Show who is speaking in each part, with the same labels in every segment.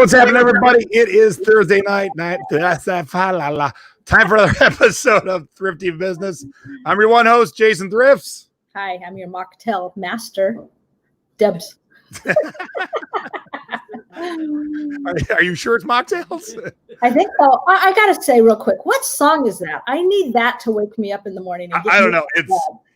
Speaker 1: what's happening, everybody? It is Thursday night. Time for another episode of Thrifty Business. I'm your one host, Jason Thrifts.
Speaker 2: Hi, I'm your mocktail master, Debs.
Speaker 1: Are you sure it's mocktails?
Speaker 2: I think so. I got to say real quick, what song is that? I need that to wake me up in the morning. And
Speaker 1: I don't know.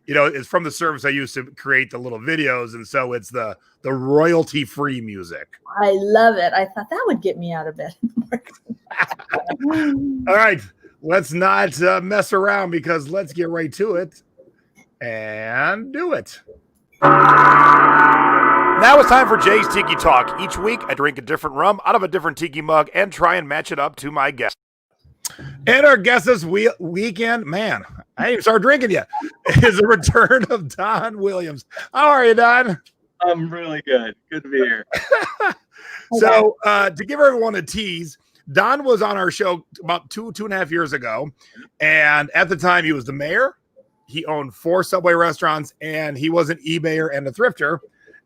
Speaker 1: It's from the service I used to create the little videos, and so it's the royalty-free music.
Speaker 2: I love it. I thought that would get me out of bed in the morning.
Speaker 1: All right, let's not mess around, because let's get right to it and do it. Now it's time for Jay's Tiki Talk. Each week, I drink a different rum out of a different tiki mug and try and match it up to my guest. And our guest this weekend, man, I ain't even started drinking yet, is the return of Don Williams. How are you, Don?
Speaker 3: I'm really good. Good to be here.
Speaker 1: So to give everyone a tease, Don was on our show about two and a half years ago. And at the time, he was the mayor. He owned 4 Subway restaurants, and he was an eBayer and a thrifter.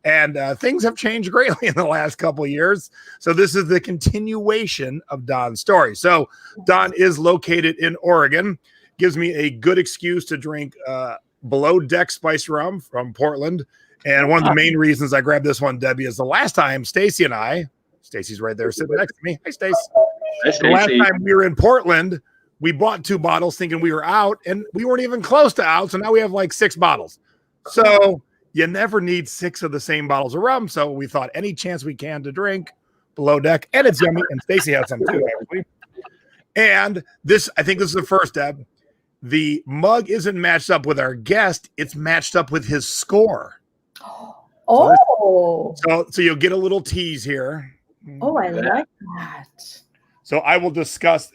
Speaker 1: And things have changed greatly in the last couple of years. So this is the continuation of Don's story. So Don is located in Oregon. Gives me a good excuse to drink below deck spice rum from Portland. And one of the main reasons I grabbed this one, Debbie, is the last time Stacy and I, Stacy's right there sitting next to me. Hi, Stacy.
Speaker 3: Hi, Stacey.
Speaker 1: The last time we were in Portland, we bought 2 bottles thinking we were out, and we weren't even close to out. So now we have like 6 bottles. So you never need 6 of the same bottles of rum. So we thought any chance we can to drink below deck, and it's yummy. And Stacy had some too, actually. And this, I think this is the first step. The mug isn't matched up with our guest. It's matched up with his score.
Speaker 2: Oh.
Speaker 1: So you'll get a little tease here.
Speaker 2: Oh, I like that.
Speaker 1: So I will discuss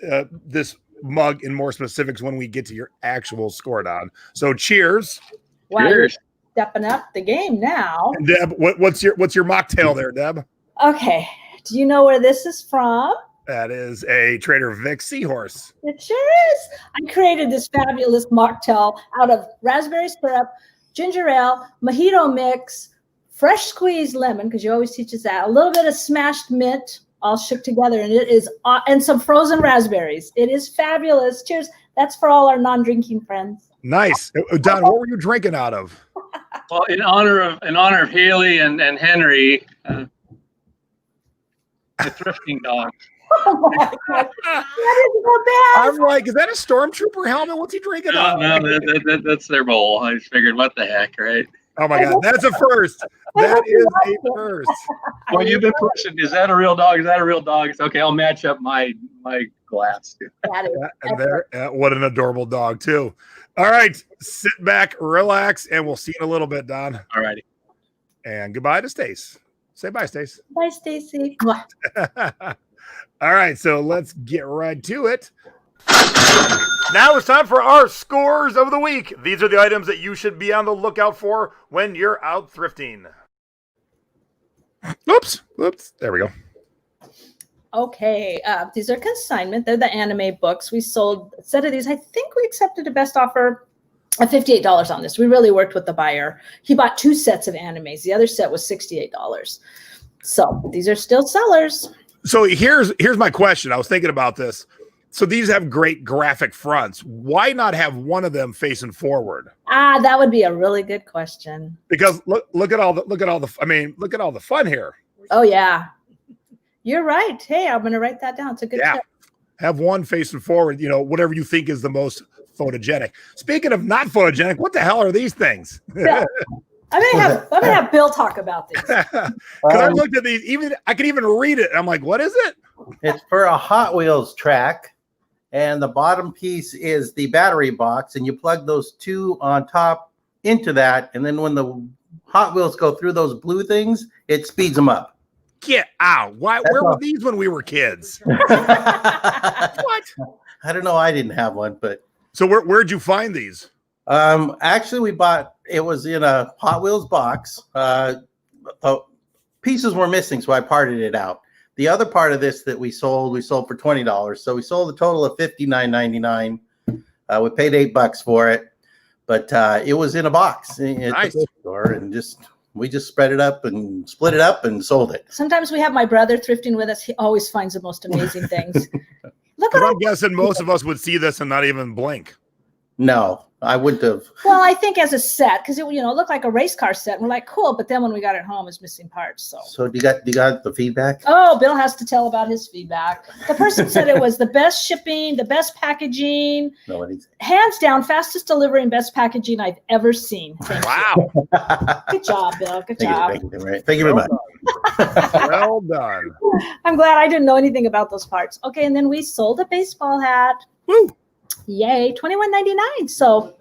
Speaker 1: this mug in more specifics when we get to your actual score, Don. So cheers.
Speaker 2: Wow,
Speaker 3: Cheers.
Speaker 2: stepping up the game now.
Speaker 1: And Deb, what's your mocktail there, Deb?
Speaker 2: Okay. Do you know where this is from?
Speaker 1: That is a Trader Vic's Seahorse.
Speaker 2: It sure is. I created this fabulous mocktail out of raspberry syrup, ginger ale, mojito mix, fresh squeezed lemon, because you always teach us that, a little bit of smashed mint, all shook together, and it is, and some frozen raspberries. It is fabulous. Cheers. That's for all our non-drinking friends.
Speaker 1: Nice. Don, what were you drinking out of?
Speaker 3: Well, in honor of Haley and Henry, the thrifting dog.
Speaker 2: Oh my God. That is so bad.
Speaker 1: I'm like, is that a stormtrooper helmet? What's he drinking out of?
Speaker 3: No, that's their bowl. I just figured, what the heck, right?
Speaker 1: Oh my God, that's a first. That is a first.
Speaker 3: Well, you've been pushing. Is that a real dog? Is that a real dog? It's okay. I'll match up my glass.
Speaker 2: That is
Speaker 1: And there, what an adorable dog too. All right, sit back, relax, and we'll see you in a little bit, Don.
Speaker 3: All righty.
Speaker 1: And goodbye to Stace. Say bye, Stace.
Speaker 2: Bye, Stacy.
Speaker 1: All right, so let's get right to it. Now it's time for our scores of the week. These are the items that you should be on the lookout for when you're out thrifting. Oops. There we go.
Speaker 2: Okay, these are consignment. They're the anime books. We sold a set of these. I think we accepted a best offer of $58 on this. We really worked with the buyer. He bought 2 sets of animes. The other set was $68. So these are still sellers.
Speaker 1: So here's my question. I was thinking about this. So these have great graphic fronts. Why not have one of them facing forward?
Speaker 2: That would be a really good question.
Speaker 1: Because look at all the fun here.
Speaker 2: Oh yeah, you're right. Hey, I'm gonna write that down. It's a good tip.
Speaker 1: Have one facing forward. Whatever you think is the most photogenic. Speaking of not photogenic, what the hell are these things?
Speaker 2: Yeah. I'm gonna have Bill talk about these.
Speaker 1: Because I looked at these, I could even read it. And I'm like, what is it?
Speaker 4: It's for a Hot Wheels track. And the bottom piece is the battery box, and you plug those 2 on top into that, and then when the Hot Wheels go through those blue things, it speeds them up.
Speaker 1: Get out. Where were these when we were kids? What?
Speaker 4: I don't know. I didn't have one, but.
Speaker 1: So where'd you find these?
Speaker 4: Actually, it was in a Hot Wheels box. The pieces were missing, so I parted it out. The other part of this that we sold for $20. So we sold a total of $59.99. We paid $8 for it, but it was in a box at the store, and just We just spread it up and split it up and sold it.
Speaker 2: Sometimes we have my brother thrifting with us. He always finds the most amazing things. Look
Speaker 1: But
Speaker 2: at
Speaker 1: I'm guessing most of us would see this and not even blink.
Speaker 4: No, I wouldn't have.
Speaker 2: Well, I think as a set, because it looked like a race car set. We're like, cool, but then when we got it home, it's missing parts.
Speaker 4: So you got the feedback?
Speaker 2: Oh, Bill has to tell about his feedback. The person said it was the best shipping, the best packaging, hands down, fastest delivery and best packaging I've ever seen.
Speaker 1: Wow.
Speaker 2: Good job, Bill. Good job.
Speaker 4: Thank you very much.
Speaker 1: Well done.
Speaker 2: I'm glad I didn't know anything about those parts. Okay, and then we sold a baseball hat.
Speaker 1: Woo.
Speaker 2: Yay, $21.99. So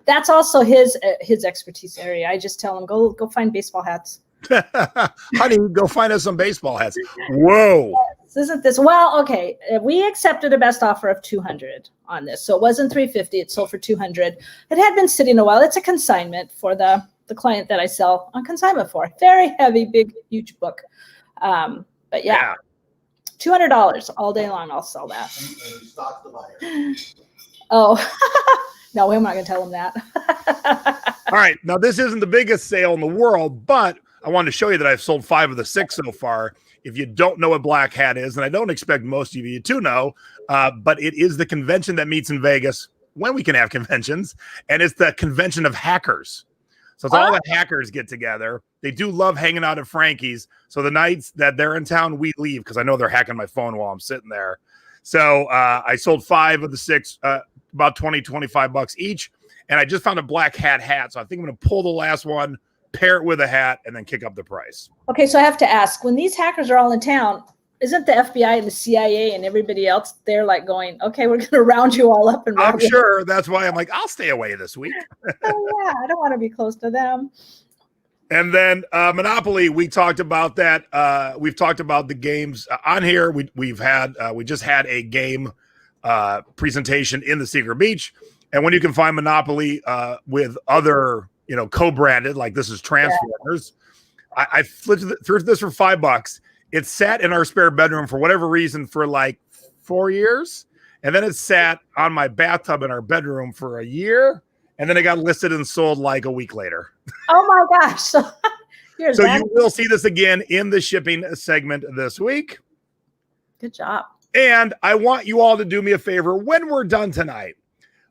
Speaker 2: that's also his expertise area. I just tell him go find baseball hats.
Speaker 1: Honey, go find us some baseball hats. Whoa.
Speaker 2: Yes, isn't this well? Okay, we accepted a best offer of $200 on this, so it wasn't $350. It sold for $200. It had been sitting a while. It's a consignment for the client that I sell on consignment for. Very heavy, big, huge book. But yeah. $200 all day long. I'll sell that. Oh, no, I'm not going to tell him that.
Speaker 1: All right. Now, this isn't the biggest sale in the world, but I wanted to show you that I've sold 5 of the 6 so far. If you don't know what Black Hat is, and I don't expect most of you to know, but it is the convention that meets in Vegas when we can have conventions, and it's the convention of hackers. So it's all the hackers get together. They do love hanging out at Frankie's. So the nights that they're in town, we leave because I know they're hacking my phone while I'm sitting there. So I sold 5 of the 6, about $20-25 each. And I just found a black hat. So I think I'm going to pull the last one, pair it with a hat, and then kick up the price.
Speaker 2: Okay, so I have to ask, when these hackers are all in town, isn't the FBI and the CIA and everybody else, they're like going, okay, we're going to round you all up. And
Speaker 1: I'm sure that's why I'm like, I'll stay away this week.
Speaker 2: Oh, yeah, I don't want to be close to them.
Speaker 1: And then Monopoly, we talked about that. We've talked about the games on here. We just had a game presentation in the Secret Beach. And when you can find Monopoly with other, co-branded, like this is Transformers, I flipped this for $5. It sat in our spare bedroom for whatever reason for like 4 years. And then it sat on my bathtub in our bedroom for a year. And then it got listed and sold like a week later.
Speaker 2: Oh my gosh. So
Speaker 1: you will see this again in the shipping segment this week.
Speaker 2: Good job.
Speaker 1: And I want you all to do me a favor when we're done tonight.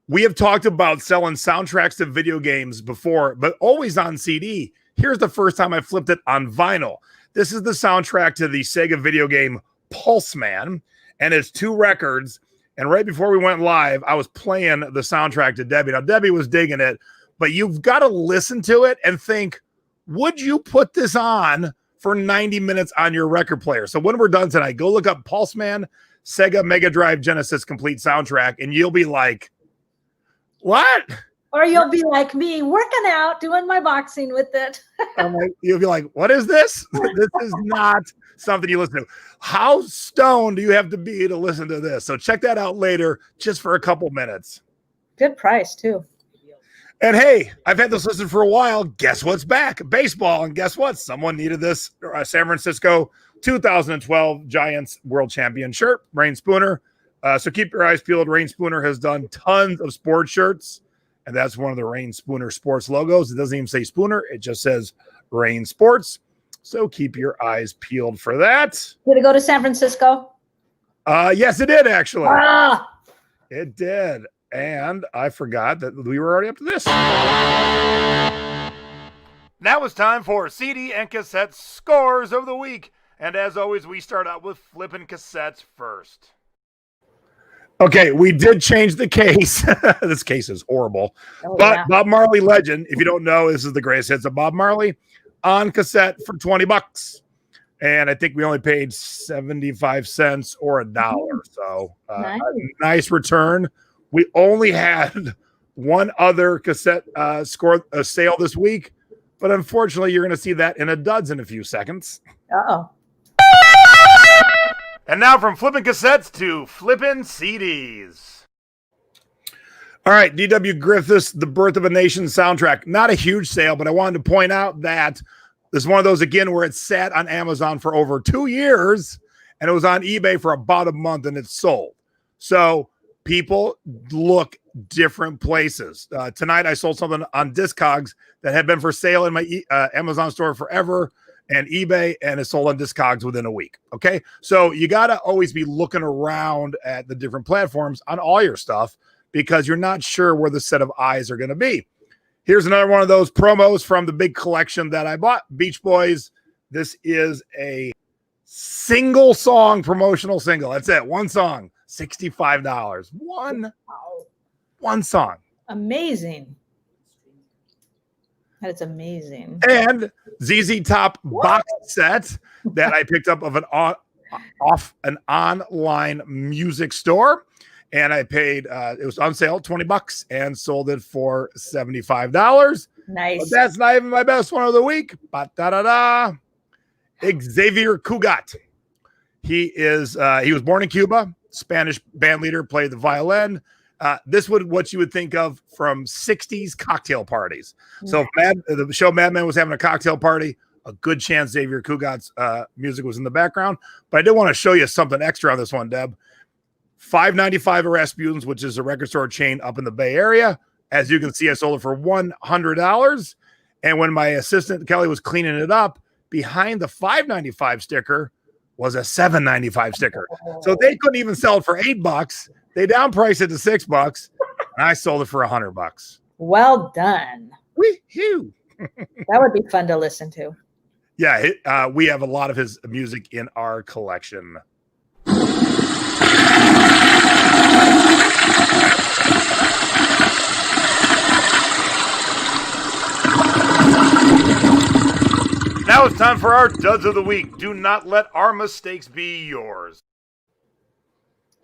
Speaker 1: We have talked about selling soundtracks to video games before, but always on CD. Here's the first time I flipped it on vinyl. This is the soundtrack to the Sega video game Pulse Man, and it's 2 records. And right before we went live, I was playing the soundtrack to Debbie. Now, Debbie was digging it, but you've got to listen to it and think, would you put this on for 90 minutes on your record player? So when we're done tonight, go look up Pulse Man, Sega Mega Drive Genesis Complete Soundtrack, and you'll be like, what?
Speaker 2: Or you'll be like me, working out, doing my boxing with it.
Speaker 1: You'll be like, what is this? This is not something you listen to. How stoned do you have to be to listen to this? So check that out later, just for a couple minutes.
Speaker 2: Good price, too.
Speaker 1: And hey, I've had this listed for a while. Guess what's back? Baseball. And guess what? Someone needed this San Francisco 2012 Giants World Champion shirt, Rain Spooner. So keep your eyes peeled. Rain Spooner has done tons of sports shirts. And that's one of the Rain Spooner Sports logos. It doesn't even say Spooner. It just says Rain Sports. So keep your eyes peeled for that.
Speaker 2: Did it go to San Francisco?
Speaker 1: Yes, it did, actually.
Speaker 2: Ah!
Speaker 1: It did. And I forgot that we were already up to this. Now it's time for CD and cassette scores of the week. And as always, we start out with flipping cassettes first. Okay, we did change the case. This case is horrible. Oh, but yeah. Bob Marley Legend, if you don't know, this is the greatest hits of Bob Marley on cassette for $20. And I think we only paid 75 cents or $1. So nice. A nice return. We only had one other cassette sale this week, but unfortunately, you're going to see that in a duds in a few seconds.
Speaker 2: Uh-oh.
Speaker 1: And now from flipping cassettes to flipping CDs. All right, D.W. Griffith's The Birth of a Nation soundtrack. Not a huge sale, but I wanted to point out that this is one of those, again, where it sat on Amazon for over 2 years, and it was on eBay for about a month, and it's sold. So people look different places. Tonight, I sold something on Discogs that had been for sale in my Amazon store forever and eBay, and it sold on Discogs within a week. Okay. So you got to always be looking around at the different platforms on all your stuff because you're not sure where the set of eyes are going to be. Here's another one of those promos from the big collection that I bought, Beach Boys. This is a single song promotional single. That's it. One song, $65. One song.
Speaker 2: Amazing. That is amazing.
Speaker 1: And ZZ Top box set that I picked up of off an online music store. And I paid, it was on sale, $20 and sold it for $75.
Speaker 2: Nice.
Speaker 1: But that's not even my best one of the week. Ba-da-da-da. Xavier Cugat. He was born in Cuba, Spanish band leader, played the violin. This would what you would think of from 60s cocktail parties. So if the show Mad Men was having a cocktail party, a good chance Xavier Cugat's music was in the background. But I did want to show you something extra on this one, Deb. $5.95 at Rasputin's, which is a record store chain up in the Bay Area. As you can see, I sold it for $100. And when my assistant Kelly was cleaning it up, behind the $5.95 sticker was a $7.95 sticker. So they couldn't even sell it for $8. They downpriced it to $6, and I sold it for $100.
Speaker 2: Well done.
Speaker 1: Wee-hoo.
Speaker 2: That would be fun to listen to.
Speaker 1: Yeah, we have a lot of his music in our collection. Now it's time for our duds of the week. Do not let our mistakes be yours.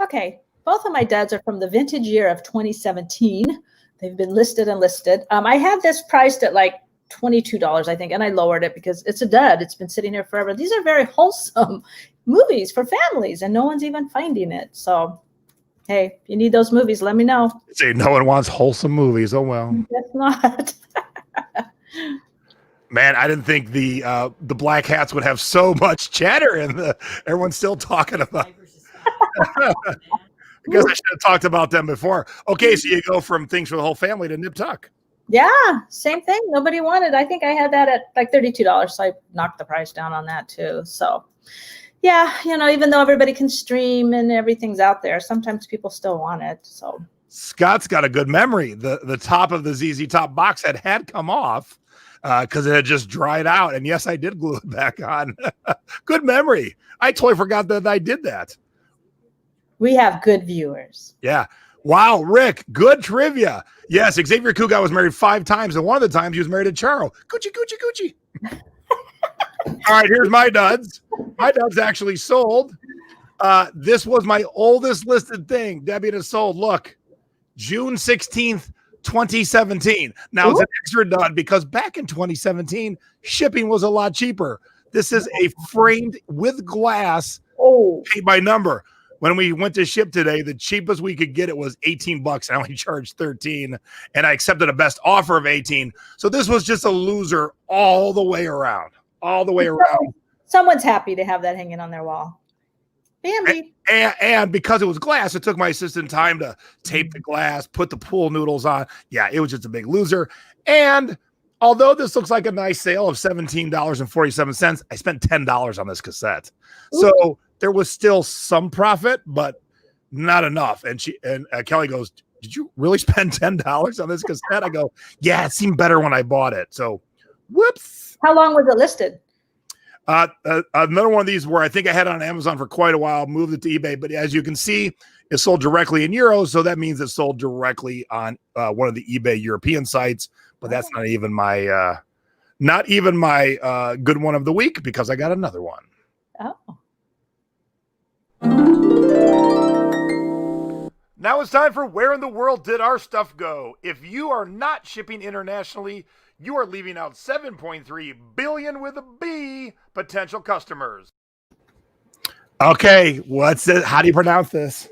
Speaker 2: Okay. Both of my duds are from the vintage year of 2017. They've been listed and listed. I had this priced at like $22, I think, and I lowered it because it's a dud. It's been sitting here forever. These are very wholesome movies for families, and no one's even finding it. So, hey, if you need those movies, let me know.
Speaker 1: Say no one wants wholesome movies. Oh, well.
Speaker 2: That's not.
Speaker 1: Man, I didn't think the Black Hats would have so much chatter, and everyone's still talking about it. Because I should have talked about them before. Okay, so you go from Things for the Whole Family to Nip Tuck.
Speaker 2: Yeah, same thing. Nobody wanted. I think I had that at like $32, so I knocked the price down on that too. So, yeah, even though everybody can stream and everything's out there, sometimes people still want it. So
Speaker 1: Scott's got a good memory. The top of the ZZ Top box set had come off because it had just dried out. And yes, I did glue it back on. Good memory. I totally forgot that I did that.
Speaker 2: We have good viewers.
Speaker 1: Yeah. Wow, Rick, good trivia. Yes, Xavier Cugat was married 5 times, and one of the times he was married to Charo. Coochie, coochie, coochie. All right, here's my duds. My duds actually sold. This was my oldest listed thing. Debbie has sold. Look, June 16th, 2017. Now, it's an extra dud because back in 2017, shipping was a lot cheaper. This is a framed with glass, paid by number. When we went to ship today, the cheapest we could get it was $18. I only charged $13, and I accepted a best offer of $18. So this was just a loser all the way around. All the way around.
Speaker 2: Someone's happy to have that hanging on their wall. Bambi.
Speaker 1: And because it was glass, it took my assistant time to tape the glass, put the pool noodles on. Yeah, it was just a big loser. And although this looks like a nice sale of $17.47, I spent $10 on this cassette. Ooh. So there was still some profit, but not enough. And Kelly goes, "Did you really spend $10 on this cassette?" I go, "Yeah, it seemed better when I bought it." So, whoops.
Speaker 2: How long was it listed?
Speaker 1: Another one of these where I think I had it on Amazon for quite a while, moved it to eBay. But as you can see, it sold directly in euros. So that means it sold directly on one of the eBay European sites. But that's not even my good one of the week because I got another one.
Speaker 2: Oh.
Speaker 1: Now it's time for Where in the World Did Our Stuff Go? If you are not shipping internationally, you are leaving out 7.3 billion with a B potential customers. Okay, what's it? How do you pronounce this?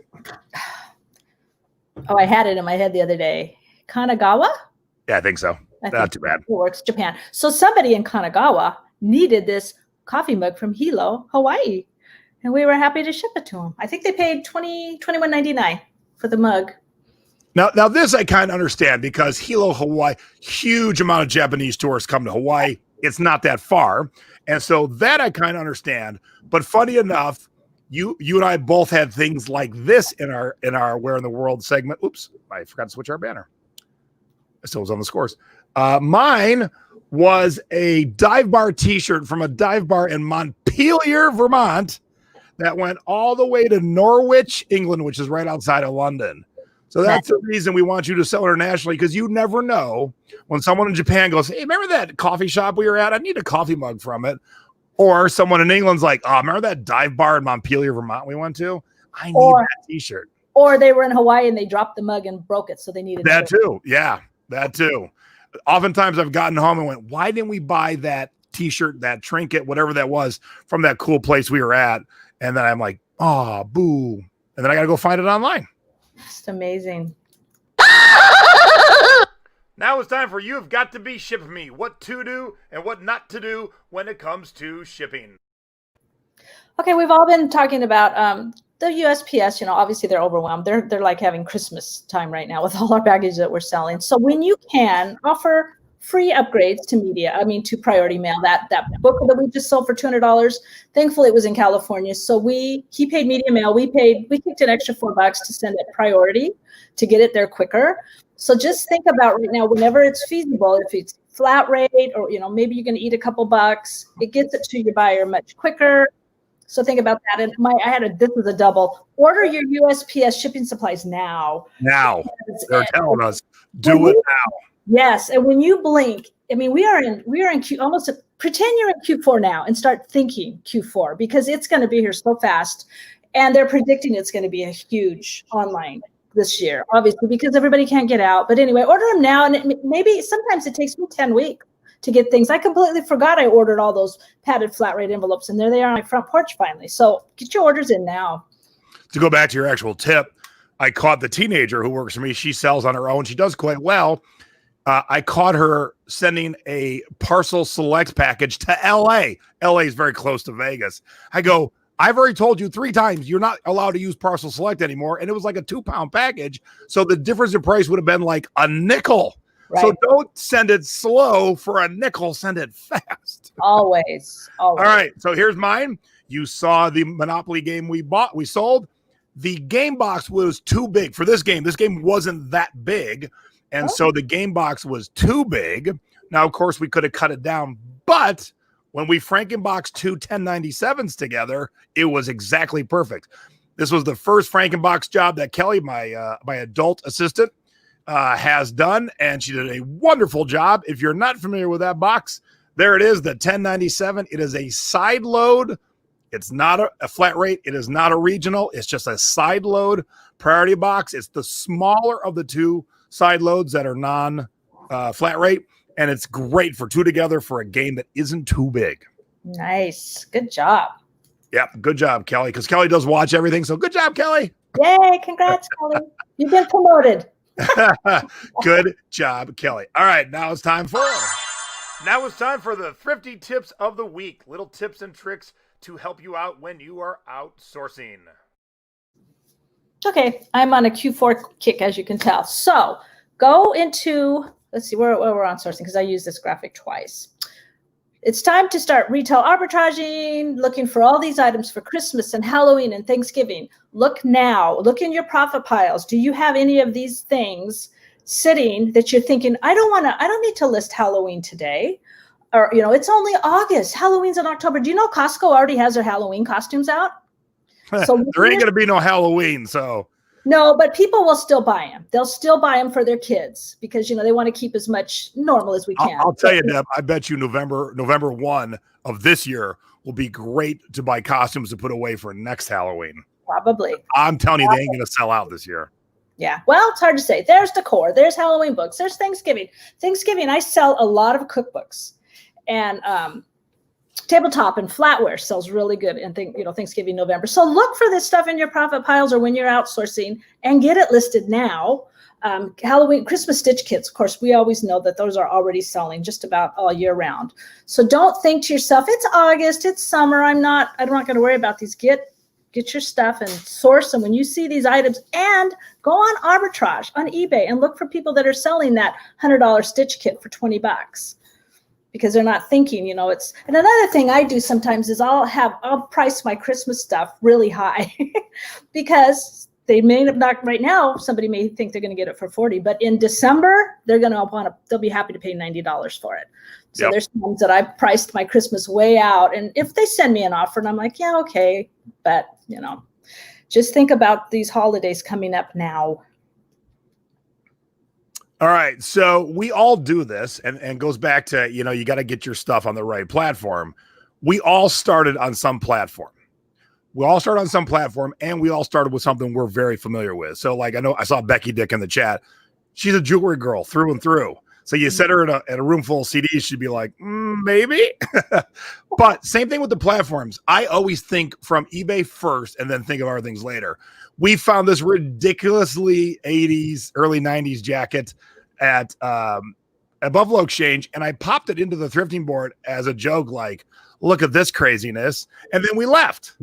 Speaker 2: Oh, I had it in my head the other day. Kanagawa?
Speaker 1: Yeah, I think so. Not too bad.
Speaker 2: It works, Japan. So somebody in Kanagawa needed this coffee mug from Hilo, Hawaii. And we were happy to ship it to them. I think they paid $21.99 for the mug.
Speaker 1: Now this I kind of understand because Hilo, Hawaii, huge amount of Japanese tourists come to Hawaii. It's not that far. And so that I kind of understand. But funny enough, you and I both had things like this in our Where in the World segment. Oops, I forgot to switch our banner. It still was on the scores. Mine was a dive bar t-shirt from a dive bar in Montpelier, Vermont that went all the way to Norwich, England, which is right outside of London. So that's the reason we want you to sell internationally, because you never know when someone in Japan goes, hey, remember that coffee shop we were at? I need a coffee mug from it. Or someone in England's like, oh, remember that dive bar in Montpelier, Vermont we went to? I need that t-shirt.
Speaker 2: Or they were in Hawaii and they dropped the mug and broke it, so they needed
Speaker 1: that too. Yeah, that too. Oftentimes I've gotten home and went, why didn't we buy that t-shirt, that trinket, whatever that was from that cool place we were at? And then I'm like, oh, boo. And then I got to go find it online.
Speaker 2: Just amazing.
Speaker 1: Now it's time for You've Got to Be Shipping Me, what to do and what not to do when it comes to shipping.
Speaker 2: Okay, we've all been talking about the USPS. Obviously they're overwhelmed. They're like having Christmas time right now with all our baggage that we're selling. So when you can, offer free upgrades to media. To priority mail. That book that we just sold for $200. Thankfully, it was in California, so he paid media mail. We kicked an extra $4 to send it priority to get it there quicker. So just think about right now, whenever it's feasible, if it's flat rate or maybe you're going to eat a couple bucks, it gets it to your buyer much quicker. So think about that. And this was a double. Order your USPS shipping supplies now.
Speaker 1: Now they're telling us do it now.
Speaker 2: Yes, and when you blink, we are in almost pretend you're in Q4 now and start thinking Q4, because it's going to be here so fast, and they're predicting it's going to be a huge online this year, obviously because everybody can't get out. But anyway, order them now, and maybe sometimes it takes me 10 weeks to get things. I completely forgot I ordered all those padded flat rate envelopes, and there they are on my front porch finally. So get your orders in now. To
Speaker 1: go back to your actual tip, I caught the teenager who works for me. She sells on her own. She does quite well. I caught her sending a parcel select package to LA. LA is very close to Vegas. I go, I've already told you 3 times you're not allowed to use parcel select anymore. And it was like a 2-pound package. So the difference in price would have been like a nickel. Right. So don't send it slow for a nickel. Send it fast.
Speaker 2: Always.
Speaker 1: All right. So here's mine. You saw the Monopoly game we sold. The game box was too big for this game. This game wasn't that big. And so the game box was too big. Now, of course, we could have cut it down. But when we Frankenboxed 2 1097s together, it was exactly perfect. This was the first Frankenbox job that Kelly, my adult assistant, has done. And she did a wonderful job. If you're not familiar with that box, there it is, the 1097. It is a side load. It's not a flat rate. It is not a regional. It's just a side load priority box. It's the smaller of the 2 side loads that are non-flat rate, and it's great for 2 together for a game that isn't too big.
Speaker 2: Nice. Good job.
Speaker 1: Yep, good job, Kelly, because Kelly does watch everything, so good job, Kelly.
Speaker 2: Yay, congrats, Kelly. You've been promoted.
Speaker 1: Good job, Kelly. All right, now it's time for the Thrifty Tips of the Week. Little tips and tricks to help you out when you are outsourcing.
Speaker 2: Okay, I'm on a Q4 kick, as you can tell. So go into, let's see where we're on sourcing, because I use this graphic twice. It's time to start retail arbitraging, looking for all these items for Christmas and Halloween and Thanksgiving. Look now. Look in your profit piles. Do you have any of these things sitting that you're thinking, I don't need to list Halloween today? Or, it's only August. Halloween's in October. Do you know Costco already has their Halloween costumes out? So
Speaker 1: there ain't going to be no Halloween, so.
Speaker 2: No, but people will still buy them. They'll still buy them for their kids because, they want to keep as much normal as we can.
Speaker 1: I'll tell you, Deb, I bet you November 1 of this year will be great to buy costumes to put away for next Halloween.
Speaker 2: Probably.
Speaker 1: I'm telling you, they ain't going to sell out this year.
Speaker 2: Yeah. Well, it's hard to say. There's decor. There's Halloween books. There's Thanksgiving. I sell a lot of cookbooks. And tabletop and flatware sells really good in Thanksgiving, November. So look for this stuff in your profit piles or when you're outsourcing and get it listed now. Halloween, Christmas stitch kits, of course, we always know that those are already selling just about all year round. So don't think to yourself, it's August, it's summer. I'm not going to worry about these. Get get your stuff and source them when you see these items, and go on arbitrage on eBay and look for people that are selling that $100 stitch kit for $20, because they're not thinking, it's, and another thing I do sometimes is I'll price my Christmas stuff really high because they may not, right now, somebody may think they're going to get it for 40, but in December, they'll be happy to pay $90 for it. So There's times that I've priced my Christmas way out. And if they send me an offer and I'm like, yeah, okay. But, just think about these holidays coming up now.
Speaker 1: All right. So we all do this, and goes back to, you got to get your stuff on the right platform. We all started on some platform. We all started on some platform, and we all started with something we're very familiar with. So, like, I know I saw Becky Dick in the chat. She's a jewelry girl through and through. So you set her in a room full of CDs, she'd be like, maybe. But same thing with the platforms. I always think from eBay first and then think of other things later. We found this ridiculously 80s, early 90s jacket at Buffalo Exchange, and I popped it into the thrifting board as a joke, like, look at this craziness. And then we left.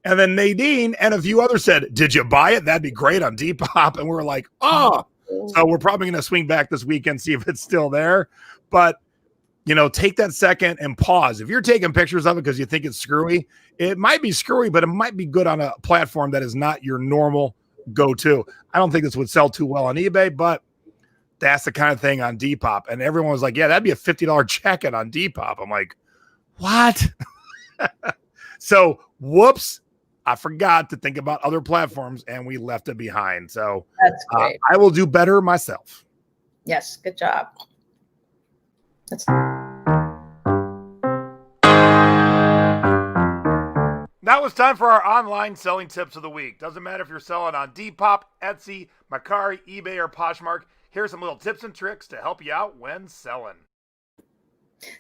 Speaker 1: And then Nadine and a few others said, did you buy it? That'd be great on Depop. And we're like, oh. So we're probably going to swing back this weekend, see if it's still there. But, take that second and pause. If you're taking pictures of it because you think it's screwy, it might be screwy, but it might be good on a platform that is not your normal go-to. I don't think this would sell too well on eBay, but that's the kind of thing on Depop. And everyone was like, yeah, that'd be a $50 jacket on Depop. I'm like, what? So, whoops. I forgot to think about other platforms, and we left it behind. So
Speaker 2: that's great.
Speaker 1: I will do better myself.
Speaker 2: Yes, good job.
Speaker 1: Now it's time for our online selling tips of the week. Doesn't matter if you're selling on Depop, Etsy, Mercari, eBay, or Poshmark. Here's some little tips and tricks to help you out when selling.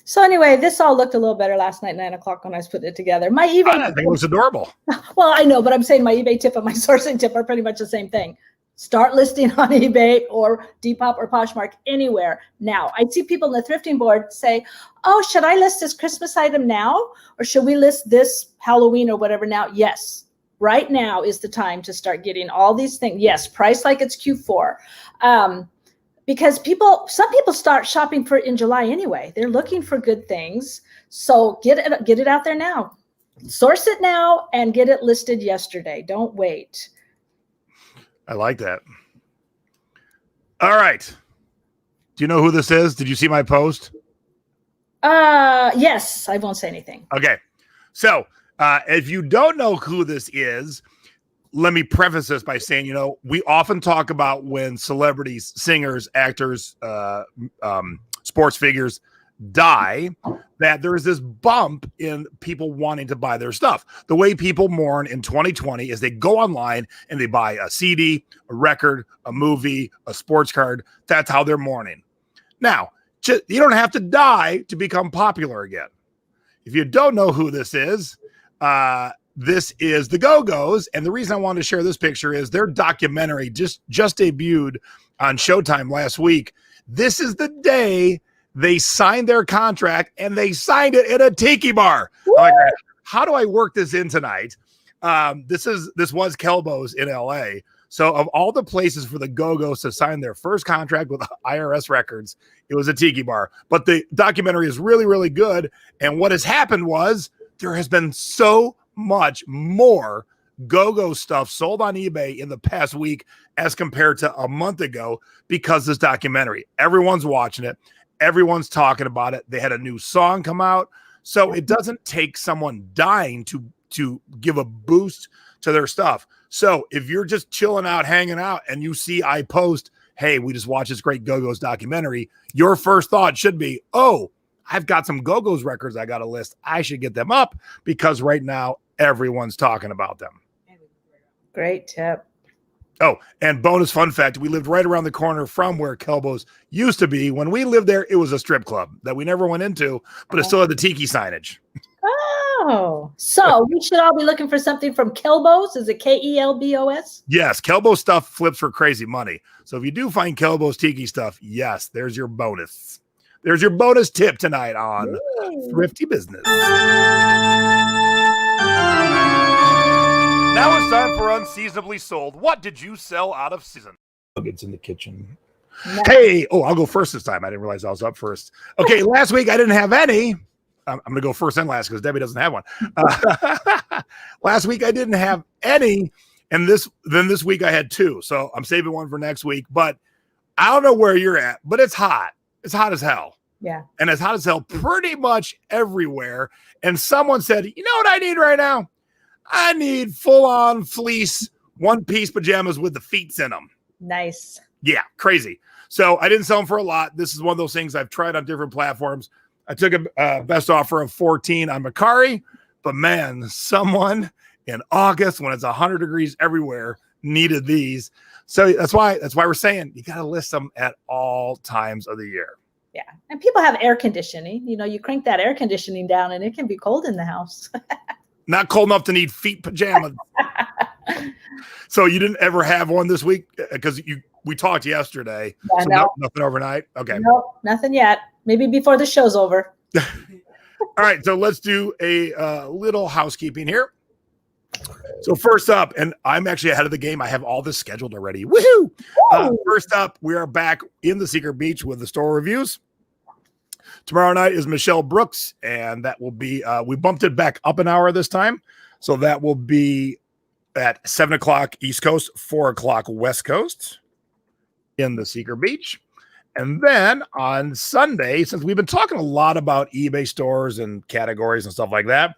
Speaker 2: So anyway, this all looked a little better last night, 9 o'clock, when I was putting it together. My eBay.
Speaker 1: I think it was adorable.
Speaker 2: Well, I know, but I'm saying my eBay tip and my sourcing tip are pretty much the same thing. Start listing on eBay or Depop or Poshmark, anywhere now. I see people in the thrifting board say, oh, should I list this Christmas item now? Or should we list this Halloween or whatever now? Yes. Right now is the time to start getting all these things. Yes, price like it's Q4. Because some people start shopping for it in July anyway. They're looking for good things. So get it out there now. Source it now and get it listed yesterday. Don't wait.
Speaker 1: I like that. All right. Do you know who this is? Did you see my post?
Speaker 2: Yes. I won't say anything.
Speaker 1: Okay. So if you don't know who this is, let me preface this by saying, we often talk about when celebrities, singers, actors, sports figures die, that there's this bump in people wanting to buy their stuff. The way people mourn in 2020 is they go online and they buy a CD, a record, a movie, a sports card. That's how they're mourning. Now, you don't have to die to become popular again. If you don't know who this is the Go-Go's, and the reason I wanted to share this picture is their documentary just debuted on Showtime last week. This is the day they signed their contract, and they signed it at a tiki bar. Like, how do I work this in tonight? This was Kelbo's in LA. So of all the places for the Go-Go's to sign their first contract with IRS Records, it was a tiki bar. But the documentary is really, really good. And what has happened was there has been so much more Go-Go stuff sold on eBay in the past week as compared to a month ago because this documentary. Everyone's watching it. Everyone's talking about it. They had a new song come out. So it doesn't take someone dying to give a boost to their stuff. So if you're just chilling out, hanging out, and you see I post, hey, we just watched this great Go-Go's documentary, your first thought should be, oh, I've got some Go-Go's records I got to list. I should get them up because right now everyone's talking about them.
Speaker 2: Great tip.
Speaker 1: Oh, and bonus fun fact, we lived right around the corner from where Kelbo's used to be. When we lived there, it was a strip club that we never went into, but it still had the tiki signage.
Speaker 2: Oh, so we should all be looking for something from Kelbo's. Is it Kelbos?
Speaker 1: Yes, Kelbo's stuff flips for crazy money. So if you do find Kelbo's tiki stuff, yes, there's your bonus. There's your bonus tip tonight on Thrifty Business. Now it's time for Unseasonably Sold. What did you sell out of season? It's in the kitchen. Hey, I'll go first this time. I didn't realize I was up first. Okay, last week I didn't have any. I'm going to go first and last because Debbie doesn't have one. Last week I didn't have any, and this week I had two. So I'm saving one for next week. But I don't know where you're at, but it's hot. It's hot as hell.
Speaker 2: Yeah.
Speaker 1: And it's hot as hell pretty much everywhere. And someone said, you know what I need right now? I need full-on fleece, one-piece pajamas with the feet in them.
Speaker 2: Nice.
Speaker 1: Yeah, crazy. So I didn't sell them for a lot. This is one of those things I've tried on different platforms. I took a best offer of 14 on Mercari, but man, someone in August when it's 100 degrees everywhere needed these. So that's why we're saying you got to list them at all times of the year.
Speaker 2: Yeah. And people have air conditioning. You know, you crank that air conditioning down and it can be cold in the house.
Speaker 1: Not cold enough to need feet pajamas. So you didn't ever have one this week because we talked yesterday.
Speaker 2: Yeah,
Speaker 1: so nothing overnight. Okay.
Speaker 2: Nope, nothing yet. Maybe before the show's over.
Speaker 1: All right. So let's do a little housekeeping here. So first up, and I'm actually ahead of the game. I have all this scheduled already. Woohoo! First up, we are back in the Secret Beach with the store reviews. Tomorrow night is Michelle Brooks, and that will be, we bumped it back up an hour this time. So that will be at 7 o'clock East Coast, 4 o'clock West Coast in the Secret Beach. And then on Sunday, since we've been talking a lot about eBay stores and categories and stuff like that,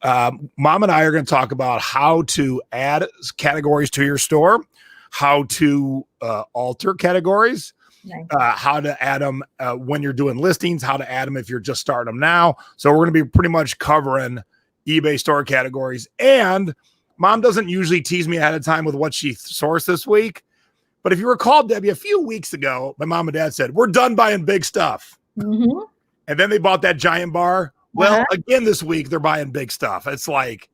Speaker 1: Mom and I are going to talk about how to add categories to your store, how to alter categories,
Speaker 2: Nice.
Speaker 1: How to add them when you're doing listings, how to add them if you're just starting them now. So we're going to be pretty much covering eBay store categories. And Mom doesn't usually tease me ahead of time with what she sourced this week. But if you recall, Debbie, a few weeks ago, my mom and dad said, we're done buying big stuff.
Speaker 2: Mm-hmm.
Speaker 1: And then they bought that giant bar. Well, again, this week, they're buying big stuff. It's like,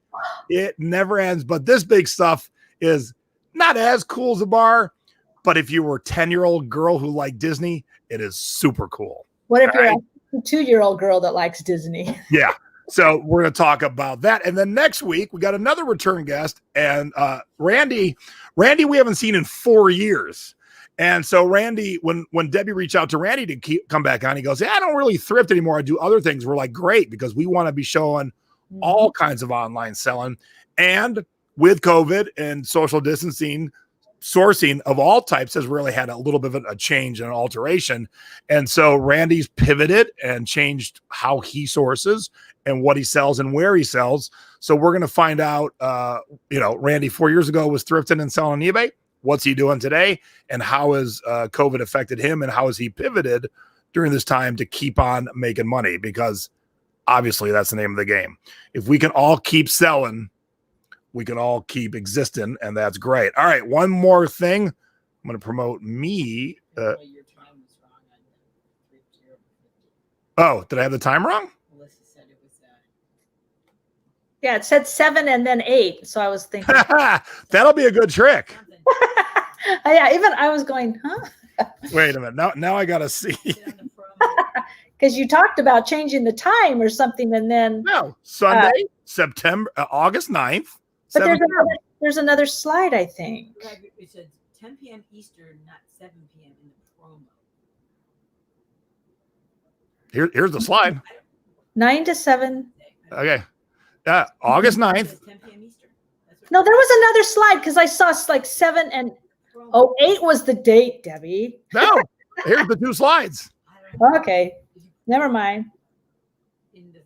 Speaker 1: it never ends. But this big stuff is not as cool as a bar. But if you were a 10-year-old girl who liked Disney, it is super cool.
Speaker 2: What if you're a 2-year-old girl that likes Disney?
Speaker 1: Yeah. So we're going to talk about that. And then next week, we got another return guest. And Randy, we haven't seen in 4 years. And so Randy, when Debbie reached out to Randy to come back on, he goes, yeah, I don't really thrift anymore. I do other things. We're like, great, because we want to be showing all kinds of online selling. And with COVID and social distancing, sourcing of all types has really had a little bit of a change and an alteration. And so Randy's pivoted and changed how he sources and what he sells and where he sells. So we're going to find out, Randy 4 years ago was thrifting and selling on eBay. What's he doing today? And how has COVID affected him? And how has he pivoted during this time to keep on making money? Because obviously that's the name of the game. If we can all keep selling, we can all keep existing, and that's great. All right, one more thing. I'm going to promote me.
Speaker 5: Your time was wrong on the Thrift 0 to 50.
Speaker 1: Oh, did I have the time wrong?
Speaker 5: Melissa said it was
Speaker 2: Yeah, it said 7 and then 8. So I was thinking.
Speaker 1: That'll be a good trick.
Speaker 5: something.
Speaker 2: Yeah, even I was going, huh?
Speaker 1: Wait a minute. Now I got to see.
Speaker 5: Sit on the promo.
Speaker 2: Because you talked about changing the time or something, and then.
Speaker 1: No, Sunday, August 9th.
Speaker 2: But
Speaker 1: 7
Speaker 2: there's another slide, I think.
Speaker 5: Right, it said 10 p.m. Eastern, not 7 p.m. in the promo.
Speaker 1: Here's the slide.
Speaker 2: 9 to 7.
Speaker 1: Okay. August 9th.
Speaker 5: It says 10 p.m. Eastern. That's what
Speaker 2: No, there was another slide because I saw like 7 and
Speaker 5: promo.
Speaker 2: 8 was the date, Debbie.
Speaker 1: No, here's the two slides.
Speaker 5: I don't know.
Speaker 2: Okay, never mind.
Speaker 5: In the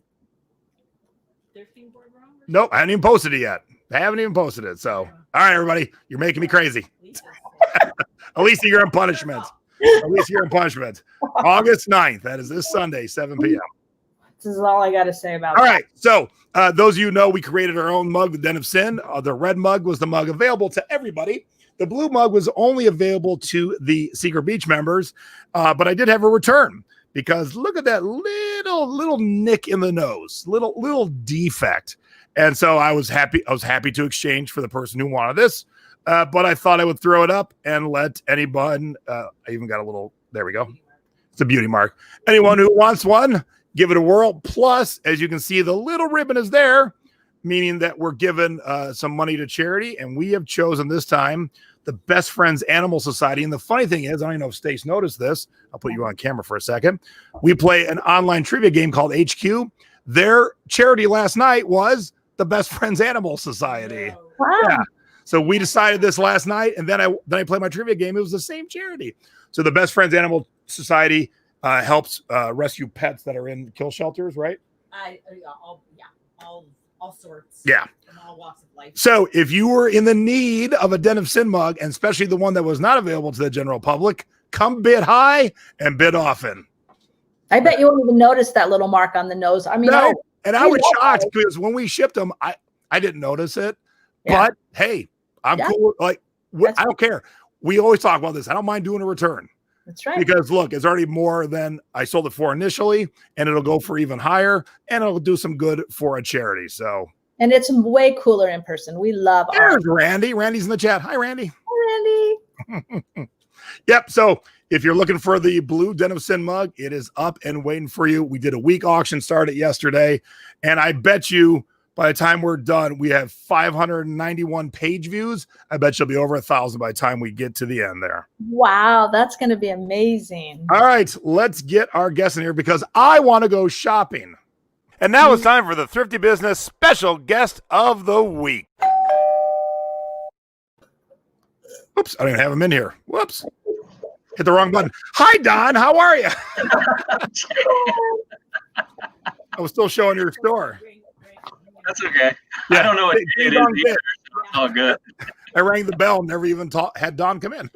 Speaker 5: thrifting board wrong? or
Speaker 1: Nope, I haven't even posted it yet. I haven't even posted it. So, all right, everybody, you're making me crazy.
Speaker 5: something?
Speaker 1: Alicia, you're in punishment. Alicia, you're in punishment. August 9th. That is this Sunday, 7 p.m.
Speaker 2: This is all I got to say about
Speaker 1: All
Speaker 2: that.
Speaker 1: right. So those of you know, we created our own mug, the Den of Sin. The red mug was the mug available to everybody. The blue mug was only available to the Secret Beach members. But I did have a return because look at that little nick in the nose, little defect. And so I was happy to exchange for the person who wanted this. But I thought I would throw it up and let anyone, I even got a little, there we go. It's a beauty mark. Anyone who wants one, give it a whirl. Plus, as you can see, the little ribbon is there. meaning that we're giving some money to charity, and we have chosen this time the Best Friends Animal Society. And the funny thing is, I don't even know if Stace noticed this. I'll put you on camera for a second. We play an online trivia game called HQ. Their charity last night was the Best Friends Animal Society.
Speaker 2: Wow.
Speaker 1: Yeah. So we decided this last night, and then I played my trivia game. It was the same charity. So the Best Friends Animal Society helps rescue pets that are in kill shelters, right?
Speaker 5: All sorts.
Speaker 1: Yeah.
Speaker 5: In all walks of life.
Speaker 1: So if you were in the need of a Den of Sin mug, and especially the one that was not available to the general public, come bid high and bid often.
Speaker 2: I bet you won't even notice that little mark on the nose. I mean,
Speaker 1: No, and I was
Speaker 2: love
Speaker 1: shocked
Speaker 2: those.
Speaker 1: because when we shipped them, I didn't notice it.
Speaker 2: Yeah.
Speaker 1: But hey, I'm
Speaker 2: Yeah.
Speaker 1: cool. Like
Speaker 2: That's
Speaker 1: I don't care. We always talk about this. I don't mind doing a return.
Speaker 2: That's right.
Speaker 1: Because look, it's already more than I sold it for initially, and it'll go for even higher, and it'll do some good for a charity. So,
Speaker 2: And it's way cooler in person. We love our
Speaker 1: there's Randy. Randy's in the chat. Hi, Randy.
Speaker 2: Randy.
Speaker 1: Yep. So if you're looking for the blue Den of Sin mug, it is up and waiting for you. We did a week auction, started yesterday, and I bet you by the time we're done, we have 591 page views. I bet you'll be over 1,000 by the time we get to the end there.
Speaker 2: Wow, that's going to be amazing.
Speaker 1: All right, let's get our guest in here because I want to go shopping. And now it's time for the Thrifty Business special guest of the week. Oops, I don't even have him in here. Whoops. Hit the wrong button. Hi, Don. How are you? I was still showing your store.
Speaker 3: That's okay.
Speaker 1: Yeah.
Speaker 3: I don't know what
Speaker 1: Ding
Speaker 3: it is
Speaker 1: dong
Speaker 3: either.
Speaker 1: ding.
Speaker 3: It's all good.
Speaker 1: I rang the bell, never even had Don come in.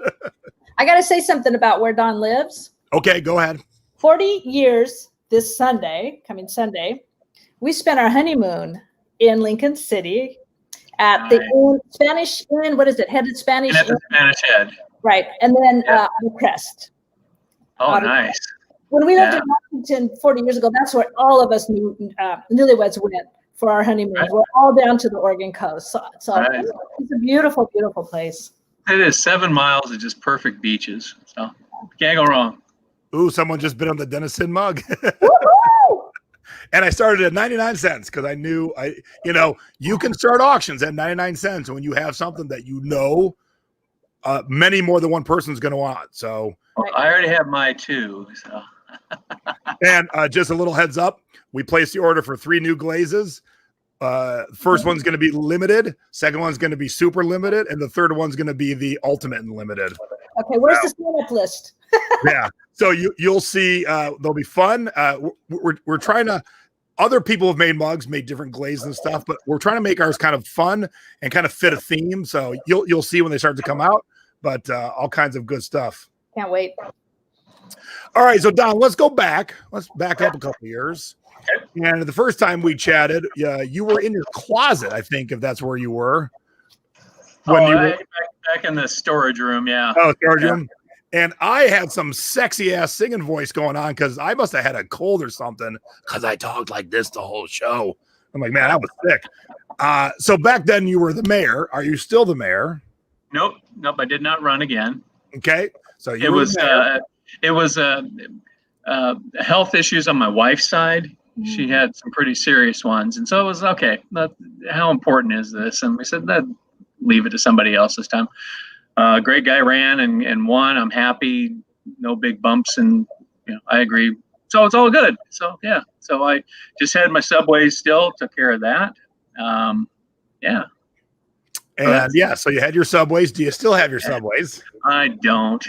Speaker 2: I got to say something about where Don lives.
Speaker 1: Okay, go ahead.
Speaker 2: 40 years this Sunday, coming Sunday, we spent our honeymoon in Lincoln City at the Inn, Spanish Inn. What is it? Headed Spanish
Speaker 3: And at the
Speaker 2: Inn?
Speaker 3: Spanish Head.
Speaker 2: Right. And then
Speaker 3: Yeah.
Speaker 2: on the Crest.
Speaker 3: Oh,
Speaker 2: On the
Speaker 3: nice.
Speaker 2: When we lived
Speaker 3: Yeah.
Speaker 2: in Washington 40 years ago, that's where all of us newlyweds went for our honeymoon.
Speaker 3: Right.
Speaker 2: We're all down to the Oregon coast. So
Speaker 3: Right.
Speaker 2: it's a beautiful, beautiful place.
Speaker 3: It is 7 miles of just perfect beaches. So can't go wrong.
Speaker 1: Ooh, someone just bid on the Denison mug.
Speaker 2: Woo-hoo!
Speaker 1: And I started at 99 cents because I knew you can start auctions at 99 cents when you have something that many more than one person's going to want. So,
Speaker 3: I already have my 2. So
Speaker 1: and just a little heads up, we placed the order for 3 new glazes. First one's going to be limited. Second one's going to be super limited. And the third one's going to be the ultimate and limited.
Speaker 2: Okay, where's the sign-up list?
Speaker 1: Yeah. So you'll see, they'll be fun. We're trying to, other people have made mugs, made different glazes and stuff, but we're trying to make ours kind of fun and kind of fit a theme. So you'll see when they start to come out, but all kinds of good stuff.
Speaker 2: Can't wait.
Speaker 1: All right. So Don, let's go back. Let's back up a couple years. And the first time we chatted, you were in your closet, I think, if that's where you were.
Speaker 3: back in the storage room, yeah.
Speaker 1: Oh, storage room. And I had some sexy ass singing voice going on because I must have had a cold or something because I talked like this the whole show. I'm like, man, I was sick. So back then you were the mayor. Are you still the mayor?
Speaker 3: Nope. I did not run again.
Speaker 1: Okay. So
Speaker 3: It was health issues on my wife's side. She had some pretty serious ones. And so it was, okay, how important is this? And we said, leave it to somebody else this time. Great guy ran and won. I'm happy. No big bumps. And I agree. So it's all good. So, yeah. So I just had my Subways still, took care of that. Yeah.
Speaker 1: And so you had your Subways. Do you still have your Subways?
Speaker 3: I don't.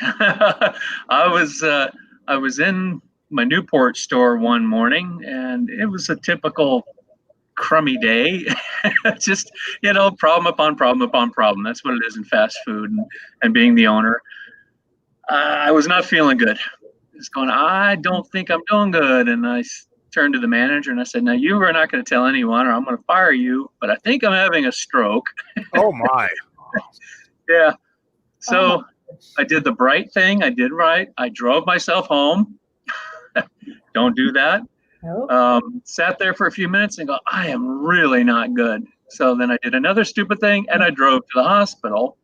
Speaker 3: I was in my Newport store one morning, and it was a typical crummy day. Just, problem upon problem upon problem. That's what it is in fast food and being the owner. I was not feeling good. Just going, I don't think I'm doing good. And I turned to the manager and I said, now you are not going to tell anyone or I'm going to fire you, but I think I'm having a stroke.
Speaker 1: Oh my.
Speaker 3: Yeah. So I did the bright thing. I did right. I drove myself home. Don't do that.
Speaker 2: Nope.
Speaker 3: Sat there for a few minutes and go, I am really not good. So then I did another stupid thing and I drove to the hospital.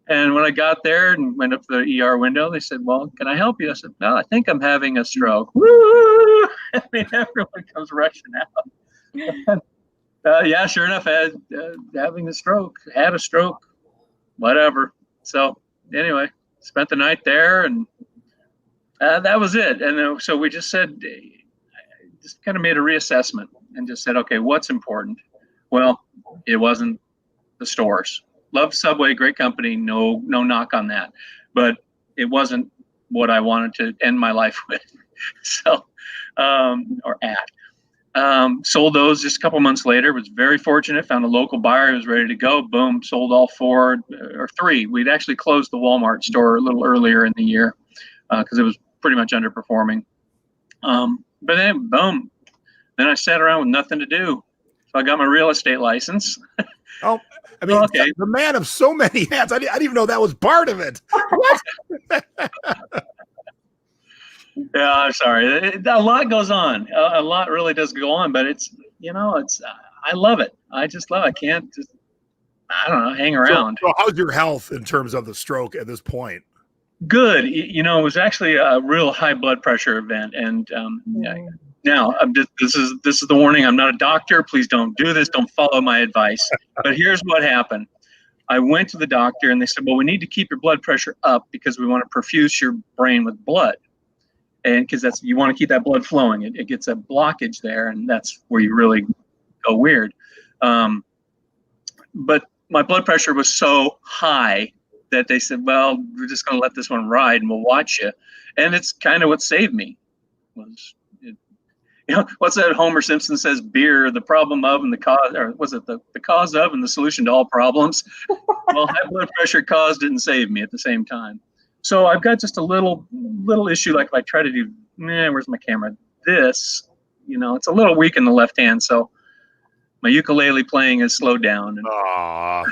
Speaker 3: And when I got there and went up to the ER window, they said, well, can I help you? I said, no, I think I'm having a stroke. Woo! I mean, everyone comes rushing out. Yeah, sure enough, having a stroke, had a stroke, whatever. So anyway, spent the night there, and that was it. And so we just said, just kind of made a reassessment and just said, okay, what's important? Well, it wasn't the stores. Love Subway, great company, no knock on that, but it wasn't what I wanted to end my life with. So, sold those just a couple months later. Was very fortunate. Found a local buyer who was ready to go. Boom, sold all 4 or 3. We'd actually closed the Walmart store a little earlier in the year because it was pretty much underperforming. But then, boom, then I sat around with nothing to do. So I got my real estate license.
Speaker 1: Oh, I mean, okay. The man of so many hats. I didn't even know that was part of it. What?
Speaker 3: Yeah, I'm sorry. A lot goes on. A lot really does go on, but it's, I love it. I just love it. I can't just, I don't know, hang around.
Speaker 1: So how's your health in terms of the stroke at this point?
Speaker 3: Good. It was actually a real high blood pressure event. And now this is the warning. I'm not a doctor. Please don't do this. Don't follow my advice. But here's what happened. I went to the doctor and they said, well, we need to keep your blood pressure up because we want to perfuse your brain with blood. And because you want to keep that blood flowing. It gets a blockage there, and that's where you really go weird. But my blood pressure was so high that they said, well, we're just going to let this one ride and we'll watch you. And it's kind of what saved me. What's that Homer Simpson says, beer, the problem of and the cause, or was it the cause of and the solution to all problems? Well, high blood pressure caused it and saved me at the same time. So I've got just a little issue, like if I try to do, where's my camera? This, it's a little weak in the left hand. So my ukulele playing has slowed down.
Speaker 1: I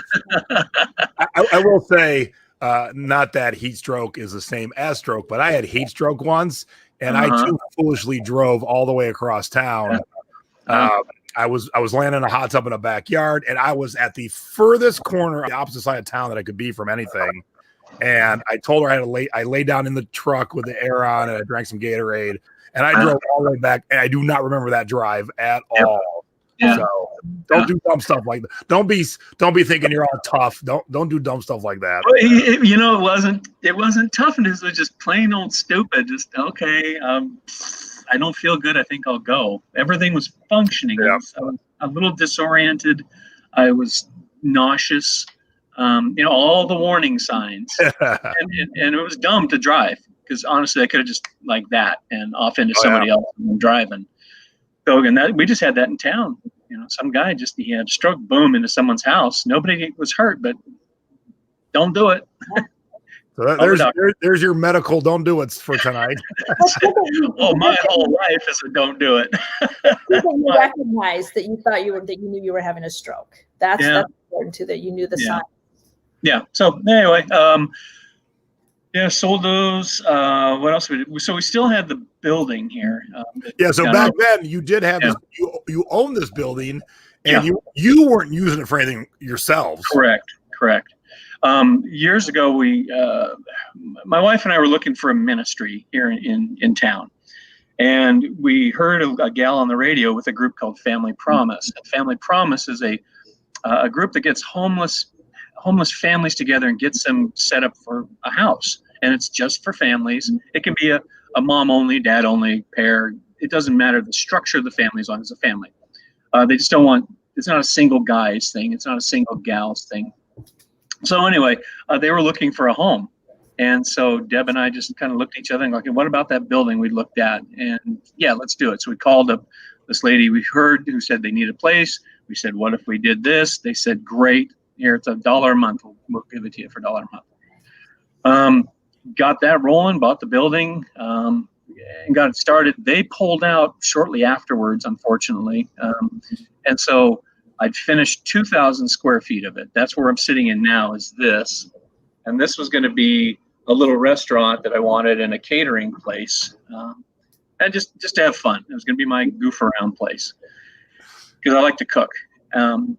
Speaker 1: will say, not that heat stroke is the same as stroke, but I had heat stroke once, and I too foolishly drove all the way across town. I was laying in a hot tub in a backyard, and I was at the furthest corner, the opposite side of town that I could be from anything. And I told her I lay down in the truck with the air on, and I drank some Gatorade, and I drove all the way back. And I do not remember that drive at all. Yeah. So don't do dumb stuff like that. Don't be thinking you're all tough. Don't do dumb stuff like that.
Speaker 3: It wasn't tough, and it was just plain old stupid. Just okay. I don't feel good. I think I'll go. Everything was functioning. Yeah. I was a little disoriented. I was nauseous. All the warning signs, and it was dumb to drive because honestly, I could have just like that and off into somebody else and driving. So and we just had that in town. Some guy he had a stroke, boom, into someone's house. Nobody was hurt, but don't do it.
Speaker 1: So there's your medical don't do it for tonight.
Speaker 3: My whole life is a don't do it.
Speaker 2: You recognized that you thought that you knew you were having a stroke. That's important too, that you knew the sign.
Speaker 3: Yeah. So anyway, sold those. What else we did? So we still had the building here.
Speaker 1: So back then you did have this, you owned this building, and you weren't using it for anything yourselves.
Speaker 3: Correct. Years ago, my wife and I were looking for a ministry here in town, and we heard a gal on the radio with a group called Family Promise. And Family Promise is a group that gets homeless families together and gets them set up for a house. And it's just for families. It can be a mom only, dad only pair. It doesn't matter the structure of the family as long as it's a family. They just don't want, it's not a single guy's thing. It's not a single gal's thing. So anyway, they were looking for a home. And so Deb and I just kind of looked at each other and like, what about that building we looked at? And let's do it. So we called up this lady we heard who said they need a place. We said, what if we did this? They said, great. Here, it's $1 a month. We'll give it to you for $1 a month. Got that rolling, bought the building, and got it started. They pulled out shortly afterwards, unfortunately. And so I'd finished 2,000 square feet of it. That's where I'm sitting in now, is this. And this was going to be a little restaurant that I wanted and a catering place. And just to have fun. It was going to be my goof around place because I like to cook. And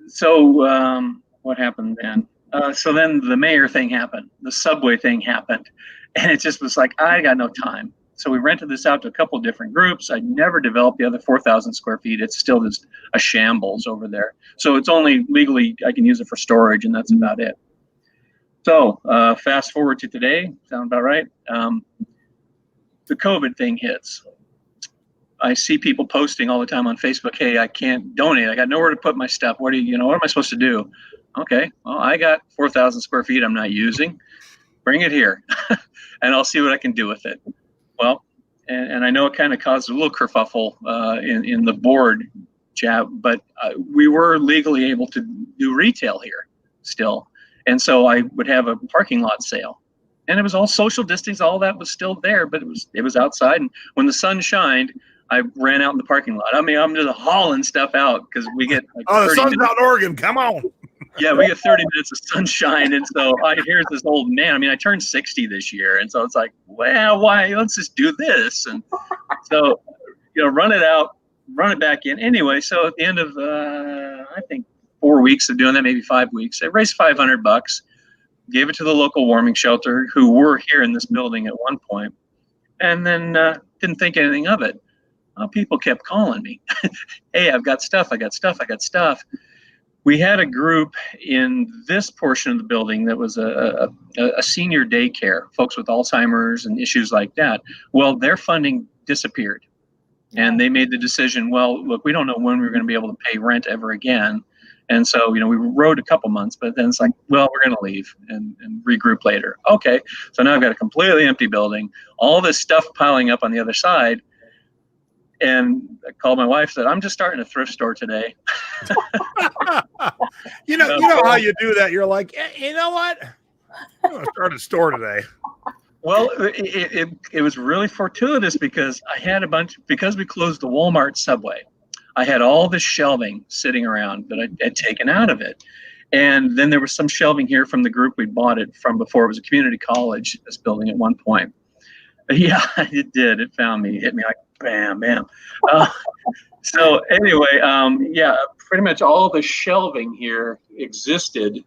Speaker 3: so what happened then? So then the mayor thing happened. The subway thing happened. And it just was like, I got no time. So we rented this out to a couple of different groups. I never developed the other 4,000 square feet. It's still just a shambles over there. So it's only legally, I can use it for storage, and that's about it. So fast forward to today, sound about right? The COVID thing hits. I see people posting all the time on Facebook, hey, I can't donate. I got nowhere to put my stuff. What am I supposed to do? Okay, well, I got 4,000 square feet I'm not using. Bring it here, and I'll see what I can do with it. Well, and I know it kind of caused a little kerfuffle in the board chat, but we were legally able to do retail here still. And so I would have a parking lot sale. And it was all social distance, all that was still there, but it was outside. And when the sun shined, I ran out in the parking lot. I mean, I'm just hauling stuff out because we get like
Speaker 1: the sun's
Speaker 3: minutes.
Speaker 1: out in Oregon. Come on.
Speaker 3: Yeah, we get 30 minutes of sunshine. And so here's this old man. I mean, I turned 60 this year. And so it's like, well, why? Let's just do this. And so, run it out, run it back in. Anyway, so at the end of, I think, 4 weeks of doing that, maybe 5 weeks, I raised $500, gave it to the local warming shelter who were here in this building at one point, and then didn't think anything of it. People kept calling me. Hey, I've got stuff. I got stuff. We had a group in this portion of the building that was a senior daycare, folks with Alzheimer's and issues like that. Well, their funding disappeared. And they made the decision, well, look, we don't know when we're going to be able to pay rent ever again. And so, we rode a couple months, but then it's like, well, we're going to leave and regroup later. Okay. So now I've got a completely empty building, all this stuff piling up on the other side. And I called my wife, said, I'm just starting a thrift store today.
Speaker 1: You know how you do that. You're like, you know what? I'm going to start a store today.
Speaker 3: Well, it was really fortuitous because I had because we closed the Walmart Subway, I had all this shelving sitting around that I had taken out of it. And then there was some shelving here from the group we bought it from before. It was a community college, this building at one point. Yeah, it did. It found me, hit me like bam, bam. So anyway, pretty much all the shelving here existed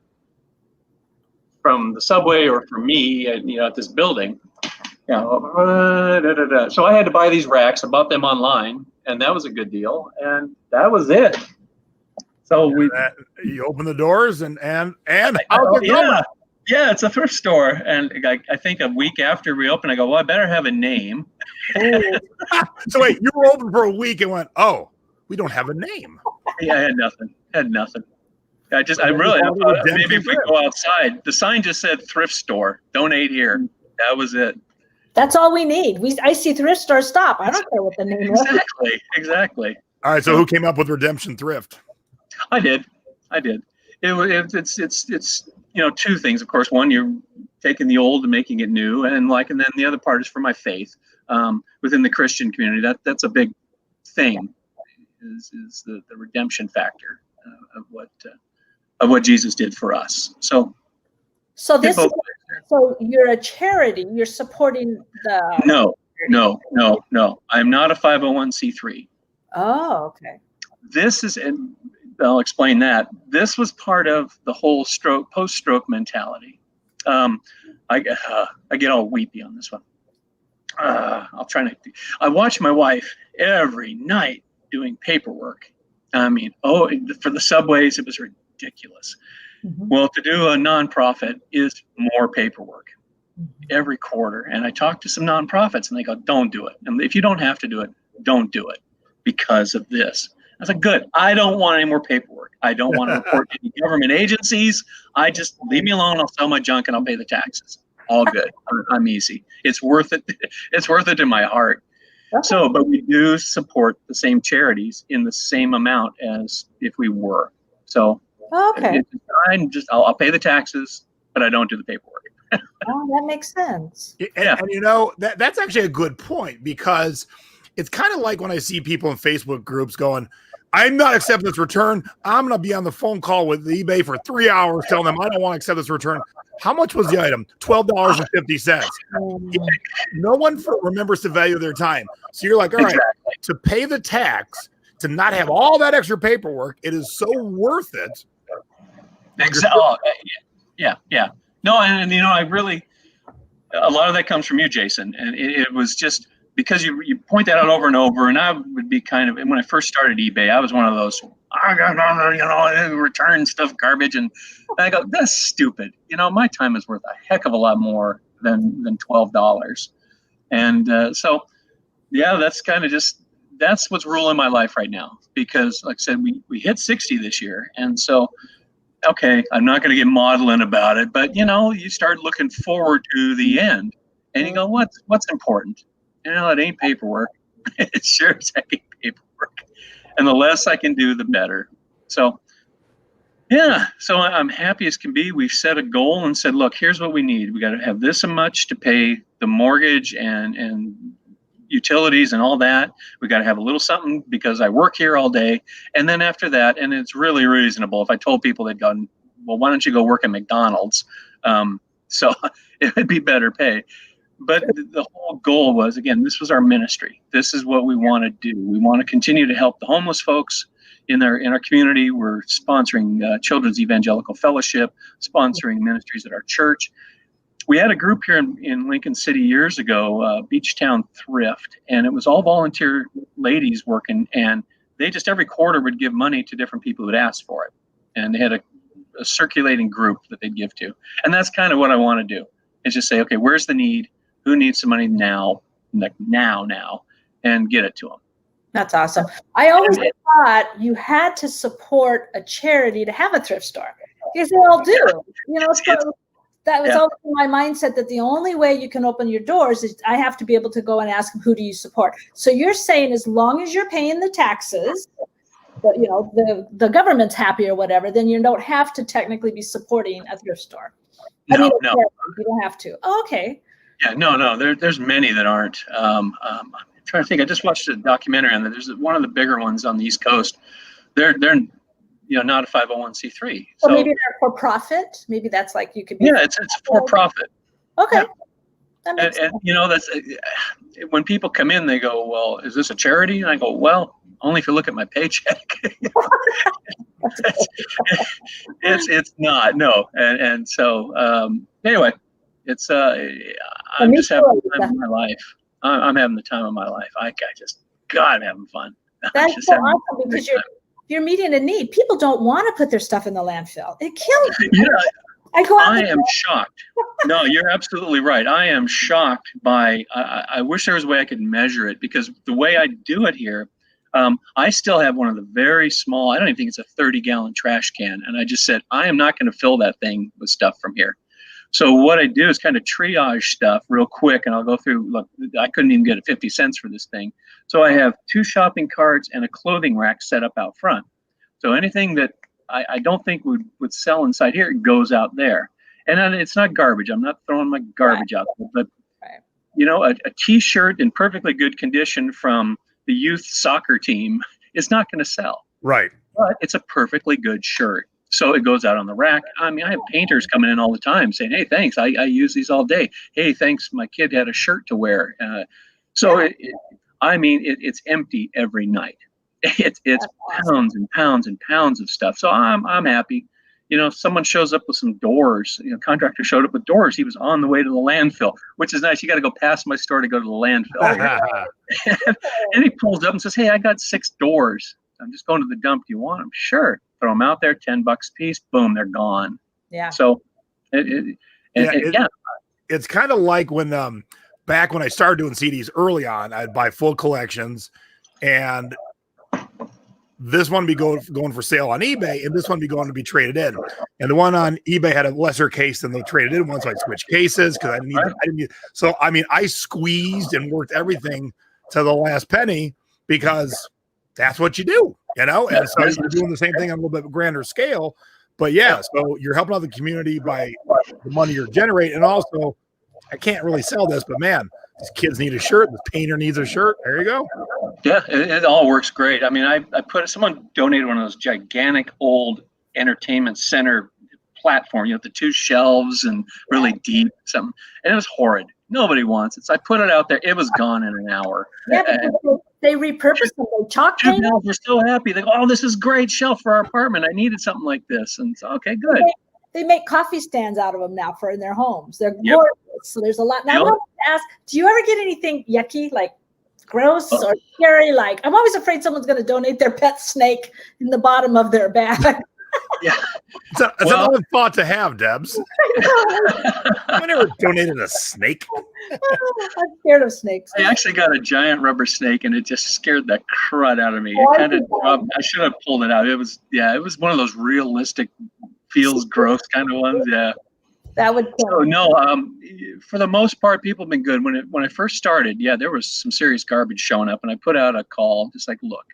Speaker 3: from the Subway or from me at this building. So I had to buy these racks. I bought them online, and that was a good deal. And that was it. So
Speaker 1: you open the doors and how's it going?
Speaker 3: Yeah, it's a thrift store. And I think a week after we opened, I go, well, I better have a name.
Speaker 1: So wait, you were open for a week and went, oh, we don't have a name.
Speaker 3: Yeah, I had nothing. I really maybe if we go outside, the sign just said thrift store, donate here. That was it.
Speaker 2: That's all we need. I see thrift store, stop. I don't care what the name is.
Speaker 3: Exactly.
Speaker 1: All right. So who came up with Redemption Thrift?
Speaker 3: I did. It's two things, of course. One, you're taking the old and making it new, and then the other part is for my faith within the Christian community. That's a big thing. Is the redemption factor of what Jesus did for us. So
Speaker 2: you're a charity. You're supporting the.
Speaker 3: No. I'm not a 501c3.
Speaker 2: Oh, okay.
Speaker 3: This is, and I'll explain that. This was part of the whole post-stroke mentality. I get all weepy on this one. I'll try not to. I watch my wife every night doing paperwork. I mean, for the subways, it was ridiculous. Mm-hmm. Well, to do a nonprofit is more paperwork every quarter. And I talked to some nonprofits and they go, don't do it. And if you don't have to do it, don't do it because of this. I was like, good. I don't want any more paperwork. I don't want to report to any government agencies. I just leave me alone. I'll sell my junk and I'll pay the taxes. All good. I'm easy. It's worth it. It's worth it in my heart. So, but we do support the same charities in the same amount as if we were. So,
Speaker 2: okay.
Speaker 3: I'll pay the taxes, but I don't do the paperwork.
Speaker 2: Oh, that makes sense.
Speaker 1: And that's actually a good point, because it's kind of like when I see people in Facebook groups going, I'm not accepting this return. I'm going to be on the phone call with eBay for 3 hours telling them I don't want to accept this return. How much was the item? $12.50. No one remembers the value of their time. So you're like, all right, to pay the tax, to not have all that extra paperwork, it is so worth it.
Speaker 3: Exactly. Yeah. No, and I really, a lot of that comes from you, Jason. And it was just because you point that out over and over, and I would be kind of, and when I first started eBay, I was one of those, return stuff, garbage, and I go, that's stupid. My time is worth a heck of a lot more than $12. And so, yeah, that's kind of that's what's ruling my life right now, because like I said, we hit 60 this year. And so, okay, I'm not going to get maudlin about it, but you start looking forward to the end and you go, what's important? It ain't paperwork. It sure as heck ain't paperwork. And the less I can do, the better. So, yeah, so I'm happy as can be. We've set a goal and said, look, here's what we need. We got to have this much to pay the mortgage and utilities and all that. We got to have a little something because I work here all day. And then after that, and it's really reasonable. If I told people they'd gone, well, why don't you go work at McDonald's? So it would be better pay. But the whole goal was, again, this was our ministry. This is what we want to do. We want to continue to help the homeless folks in our community. We're sponsoring Children's Evangelical Fellowship, sponsoring ministries at our church. We had a group here in Lincoln City years ago, Beachtown Thrift, and it was all volunteer ladies working, and they just every quarter would give money to different people who would ask for it. And they had a circulating group that they'd give to. And that's kind of what I want to do, is just say, okay, where's the need? Who needs some money now, and get it to them.
Speaker 2: That's awesome. I always thought you had to support a charity to have a thrift store, because they all do. So that was always my mindset, that the only way you can open your doors is I have to be able to go and ask them, who do you support? So you're saying as long as you're paying the taxes, but the government's happy or whatever, then you don't have to technically be supporting a thrift store.
Speaker 3: No.
Speaker 2: You don't have to. Oh, okay.
Speaker 3: Yeah, no. There's many that aren't. I'm trying to think. I just watched a documentary on that. There's one of the bigger ones on the East Coast. They're not a 501c3.
Speaker 2: So maybe they're for profit. Maybe that's like you could be.
Speaker 3: Yeah, it's for profit.
Speaker 2: Okay.
Speaker 3: Yeah.
Speaker 2: That makes sense.
Speaker 3: That's when people come in, they go, well, is this a charity? And I go, well, only if you look at my paycheck. It's not, no. And so anyway, it's I'm just having the time of my life. I'm having the time of my life. I'm having fun.
Speaker 2: That's so awesome, because you're meeting a need. People don't want to put their stuff in the landfill. It kills me.
Speaker 3: Yeah.
Speaker 2: I
Speaker 3: am shocked. No, you're absolutely right. I am shocked by, I wish there was a way I could measure it, because the way I do it here, I still have one of the very small, I don't even think it's a 30-gallon trash can. And I just said, I am not going to fill that thing with stuff from here. So what I do is kind of triage stuff real quick, and I'll go through, look, I couldn't even get 50 cents for this thing. So I have 2 shopping carts and a clothing rack set up out front. So anything that I don't think would sell inside here goes out there. And then it's not garbage. I'm not throwing my garbage out there, but a T-shirt in perfectly good condition from the youth soccer team is not going to sell.
Speaker 1: Right.
Speaker 3: But it's a perfectly good shirt. So it goes out on the rack. I mean, I have painters coming in all the time saying, hey, thanks. I use these all day. Hey, thanks. My kid had a shirt to wear. It's empty every night. It's pounds and pounds and pounds of stuff. So I'm happy. Someone shows up with some doors. Contractor showed up with doors. He was on the way to the landfill, which is nice. You got to go past my store to go to the landfill. And he pulls up and says, hey, I got 6 doors. I'm just going to the dump. Do you want them? Sure. Throw them out there, $10 a piece. Boom, they're gone. Yeah. So,
Speaker 1: it's kind of like when back when I started doing CDs early on, I'd buy full collections, and this one be going for sale on eBay, and this one be going to be traded in. And the one on eBay had a lesser case than the traded in one, so I switched cases because I didn't need. So I mean, I squeezed and worked everything to the last penny because that's what you do, And so you're doing the same thing on a little bit grander scale. But yeah, so you're helping out the community by the money you're generating, and also, I can't really sell this, but man, these kids need a shirt. The painter needs a shirt. There you go.
Speaker 3: Yeah, it all works great. I mean, someone donated one of those gigantic old entertainment center platform, the 2 shelves and really deep something, and it was horrid. Nobody wants it. So I put it out there. It was gone in an hour.
Speaker 2: Yeah, they repurposed them. They chalk painted.
Speaker 3: We're so happy. They go, oh, this is great shelf for our apartment. I needed something like this. And so, okay, good.
Speaker 2: They make coffee stands out of them now in their homes. They're gorgeous. So there's a lot. Now I want to ask, do you ever get anything yucky, like gross or scary. Like, I'm always afraid someone's going to donate their pet snake in the bottom of their bag.
Speaker 3: Yeah.
Speaker 1: It's a odd thought to have, Debs. I never donated a snake.
Speaker 2: I'm scared of snakes.
Speaker 3: I actually got a giant rubber snake, and it just scared the crud out of me. It kind of I should have pulled it out. It was one of those realistic, feels gross kind of ones. Yeah.
Speaker 2: That would kill.
Speaker 3: So no, for the most part, people have been good. When I first started, there was some serious garbage showing up, and I put out a call, just like, look,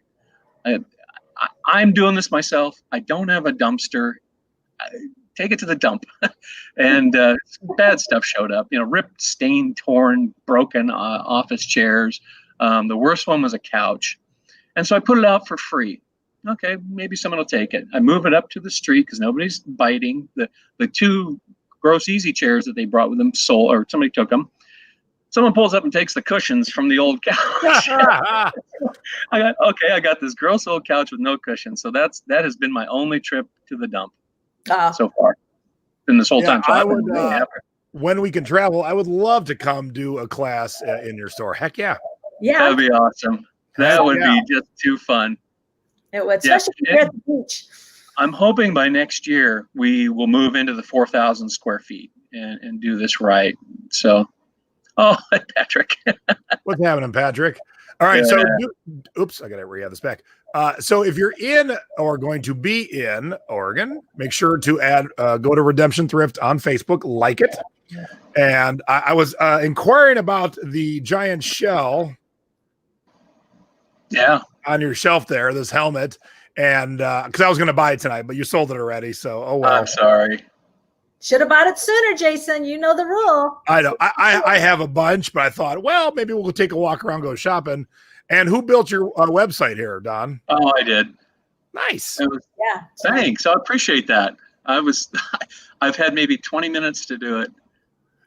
Speaker 3: I'm doing this myself. I don't have a dumpster. Take it to the dump. And bad stuff showed up. Ripped, stained, torn, broken office chairs. The worst one was a couch. And so I put it out for free. Okay, maybe someone will take it. I move it up to the street because nobody's biting. The two gross easy chairs that they brought with them sold, or somebody took them. Someone pulls up and takes the cushions from the old couch. I got this gross old couch with no cushions. So that has been my only trip to the dump so far in this whole time.
Speaker 1: When we can travel, I would love to come do a class in your store. Heck yeah.
Speaker 2: Yeah.
Speaker 3: That'd be awesome. That would be just too fun.
Speaker 2: It would, especially if you're at the beach.
Speaker 3: I'm hoping by next year we will move into the 4,000 square feet and do this right. So, Patrick.
Speaker 1: What's happening, Patrick? All right. So, oops, I got to rehab this back. So if you're in or going to be in Oregon, make sure to go to Redemption Thrift on Facebook, like it. And I was inquiring about the giant shell.
Speaker 3: Yeah.
Speaker 1: On your shelf there, this helmet. And because I was going to buy it tonight, but you sold it already. So, oh well.
Speaker 3: I'm sorry.
Speaker 2: Should have bought it sooner, Jason. You know the rule.
Speaker 1: I know. I have a bunch, but I thought, well, maybe we'll take a walk around, go shopping. And who built your website here, Don?
Speaker 3: Oh, I did.
Speaker 1: Nice.
Speaker 3: Thanks. I appreciate that. I've had maybe 20 minutes to do it.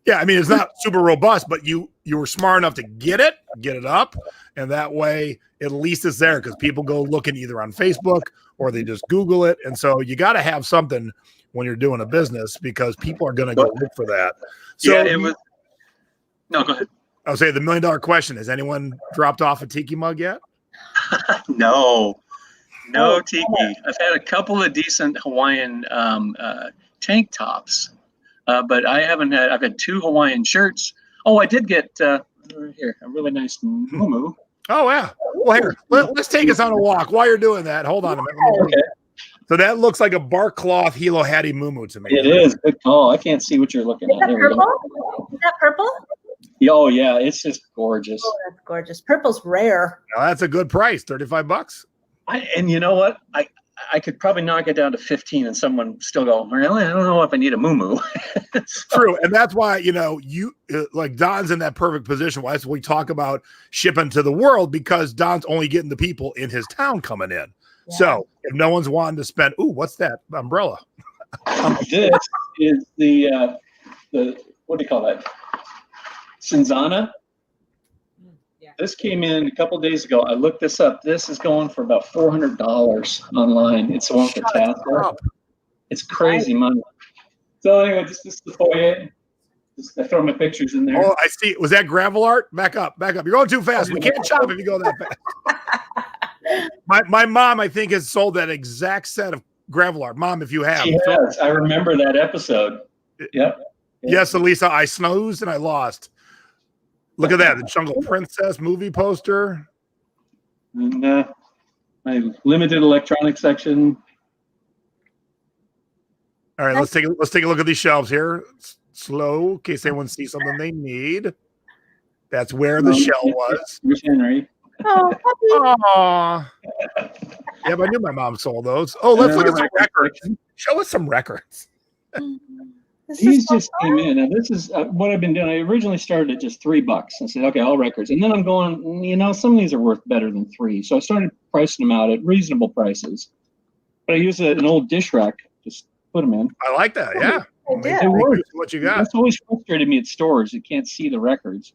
Speaker 1: Yeah, I mean, it's not super robust, but you were smart enough to get it up, and that way at least it's there because people go looking either on Facebook or they just Google it. And so you got to have something when you're doing a business because people are going to go look for that. So
Speaker 3: No, go ahead.
Speaker 1: I'll say the $1 million question: has anyone dropped off a tiki mug yet?
Speaker 3: No tiki. I've had a couple of decent Hawaiian tank tops. But I haven't had. I've had 2 Hawaiian shirts. Oh, I did get here a really nice muumuu.
Speaker 1: Oh yeah. Well, here let's take us on a walk. While you're doing that, hold on a minute.
Speaker 3: Okay.
Speaker 1: So that looks like a bark cloth Hilo Hattie muumuu to me.
Speaker 3: It is. Good call. I can't see what you're looking at.
Speaker 2: Is that purple?
Speaker 3: Oh yeah, it's just gorgeous.
Speaker 2: Oh, that's gorgeous. Purple's rare.
Speaker 1: Now that's a good price, $35.
Speaker 3: And you know what? I could probably knock it down to 15 and someone still go, really? I don't know if I need a muumuu.
Speaker 1: True. And that's why, you like Don's in that perfect position. Why we talk about shipping to the world because Don's only getting the people in his town coming in. Yeah. So if no one's wanting to spend, what's that umbrella?
Speaker 3: This is the what do you call that? Cinzana. This came in a couple days ago. I looked this up. This is going for about $400 online. It's the one for tassel. It's crazy money. So anyway, this is the foyer. I throw my pictures in there.
Speaker 1: Oh, I see. Was that gravel art? Back up. You're going too fast. We can't shop if you go that fast. My mom, I think, has sold that exact set of gravel art. Mom, if you have.
Speaker 3: She has. I remember that episode. Yep.
Speaker 1: Yes, Elisa. I snoozed and I lost. Look at that, the Jungle Princess movie poster.
Speaker 3: And my limited electronics section.
Speaker 1: All right, let's take a look at these shelves here. Slow, in case anyone sees something they need. That's where the shell was.
Speaker 3: Here's Henry.
Speaker 2: Oh,
Speaker 1: Aww. Yeah, but I knew my mom sold those. Oh, let's look at some records. Show us some records.
Speaker 3: These just came in. Now, this is what I've been doing. I originally started at just $3. I said, okay, all records. And then I'm going, some of these are worth better than $3. So I started pricing them out at reasonable prices. But I use an old dish rack, just put them in.
Speaker 1: I like that, yeah.
Speaker 3: It works.
Speaker 1: What you got.
Speaker 3: That's always frustrated me at stores. You can't see the records.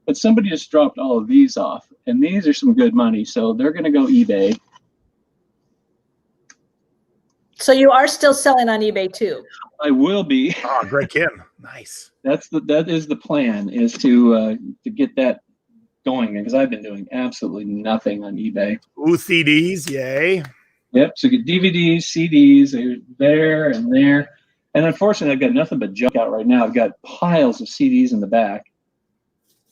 Speaker 3: But somebody just dropped all of these off. And these are some good money. So they're going to go eBay.
Speaker 2: So you are still selling on eBay too?
Speaker 3: I will be.
Speaker 1: Oh, great, Kim. Nice.
Speaker 3: That is the plan, is to get that going because I've been doing absolutely nothing on eBay.
Speaker 1: Ooh, CDs, yay.
Speaker 3: Yep. So you get DVDs, CDs, they're there and there. And unfortunately, I've got nothing but junk out right now. I've got piles of CDs in the back.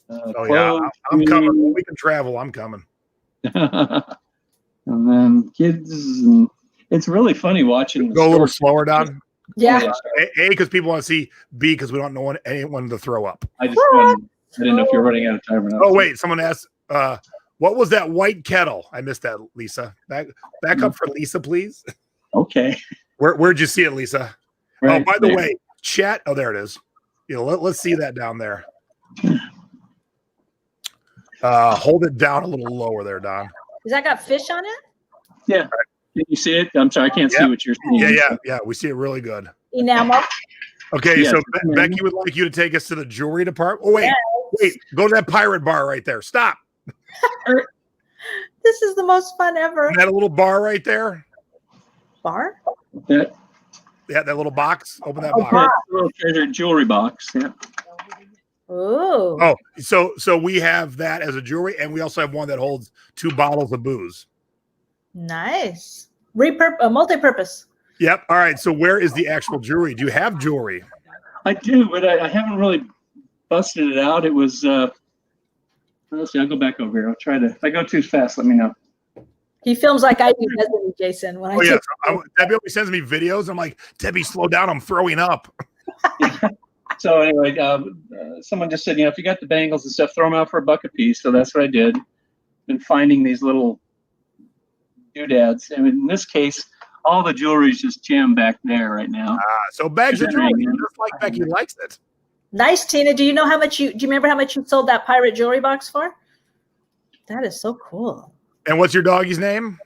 Speaker 1: Oh,
Speaker 3: Clothes,
Speaker 1: yeah. I'm coming. When we can travel, I'm coming.
Speaker 3: and then kids. And it's really funny watching. The
Speaker 1: Go a little
Speaker 3: stores.
Speaker 1: slower, Don.
Speaker 2: Yeah.
Speaker 3: Oh, yeah, sorry.
Speaker 1: A, because people want to see. B, because we don't know anyone to throw up.
Speaker 3: I didn't know if you're running out of time or not.
Speaker 1: Oh, wait. Someone asked, what was that white kettle? I missed that, Lisa. Back up for Lisa, please.
Speaker 3: Okay.
Speaker 1: Where'd you see it, Lisa?
Speaker 3: Right
Speaker 1: oh, by the
Speaker 3: there.
Speaker 1: way, chat. Oh, there it is. Let's see that down there. Hold it down a little lower there, Don.
Speaker 2: Has that got fish on it?
Speaker 3: Yeah. Can you see it? I'm sorry, I can't see what you're seeing.
Speaker 1: Yeah. We see it really good.
Speaker 2: Enamel.
Speaker 1: Okay,
Speaker 3: Yes.
Speaker 1: so Becky would like you to take us to the jewelry department. Oh, wait. Go to that pirate bar right there. Stop.
Speaker 2: This is the most fun ever.
Speaker 1: That little bar right there.
Speaker 2: Bar?
Speaker 3: That,
Speaker 1: Yeah, that little box. Open that
Speaker 2: Oh,
Speaker 1: box.
Speaker 3: yeah, little treasure jewelry box. Yeah.
Speaker 2: Ooh.
Speaker 1: Oh, so we have that as a jewelry, and we also have one that holds 2 bottles of booze.
Speaker 2: Nice. Multi-purpose.
Speaker 1: Yep. All right. So where is the actual jewelry? Do you have jewelry?
Speaker 3: I do, but I haven't really busted it out. It was let's see, I'll go back over here. I'll try to if I go too fast, let me know.
Speaker 2: He films like I do, doesn't he, Jason? When
Speaker 1: Oh, yeah. Debbie always sends me videos. I'm like, Debbie, slow down. I'm throwing up.
Speaker 3: So anyway, someone just said, if you got the bangles and stuff, throw them out for $1 a piece. So that's what I did. Been finding these little doodads. And in this case, all the jewelry is just jammed back there right now.
Speaker 1: So bags of jewelry, just like Becky likes it.
Speaker 2: Nice, Tina. Do you know how much do you remember how much you sold that pirate jewelry box for? That is so cool.
Speaker 1: And what's your doggy's name?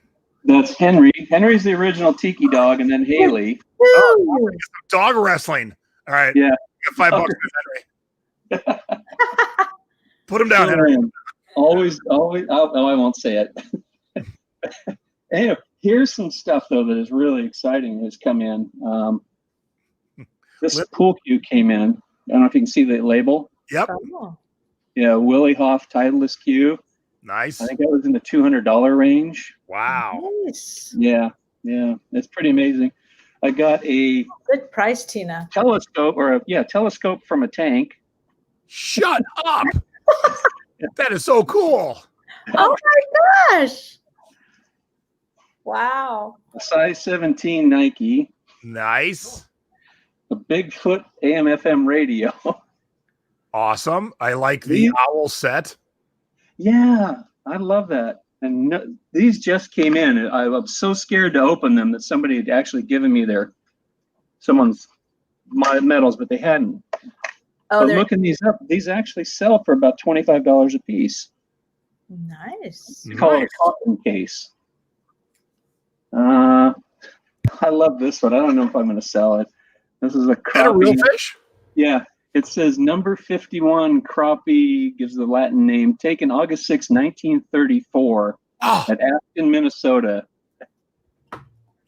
Speaker 3: That's Henry. Henry's the original Tiki dog, and then Haley.
Speaker 2: Woo!
Speaker 1: Dog wrestling. All right.
Speaker 3: Yeah.
Speaker 1: You got $5 for Henry. Put him down, Henry.
Speaker 3: Always. Oh, I won't say it. Anyway, here's some stuff though that is really exciting has come in. This pool cue came in. I don't know if you can see the label.
Speaker 1: Yep.
Speaker 2: Oh.
Speaker 3: Yeah, Willie Hoff Titleist cue.
Speaker 1: Nice.
Speaker 3: I think that was in the $200 range.
Speaker 1: Wow.
Speaker 2: Nice.
Speaker 3: Yeah, it's pretty amazing. I got a
Speaker 2: Good price, Tina.
Speaker 3: telescope telescope from a tank.
Speaker 1: Shut up. That is so cool.
Speaker 2: Oh my gosh. Wow.
Speaker 3: A size 17 Nike.
Speaker 1: Nice.
Speaker 3: A Bigfoot AM/FM radio.
Speaker 1: Awesome. I like the owl set.
Speaker 3: Yeah, I love that. And these just came in. I'm so scared to open them that somebody had actually given me someone's medals, but they hadn't.
Speaker 2: Oh,
Speaker 3: But looking these up, these actually sell for about $25 a piece.
Speaker 2: nice.
Speaker 3: They call it a coffin case. I love this one. I don't know if I'm going to sell it. This is a
Speaker 1: Is that a real
Speaker 3: crappie.
Speaker 1: fish?
Speaker 3: Yeah, it says number 51 crappie, gives the Latin name, taken August 6, 1934
Speaker 1: Oh,
Speaker 3: at Aspen, Minnesota.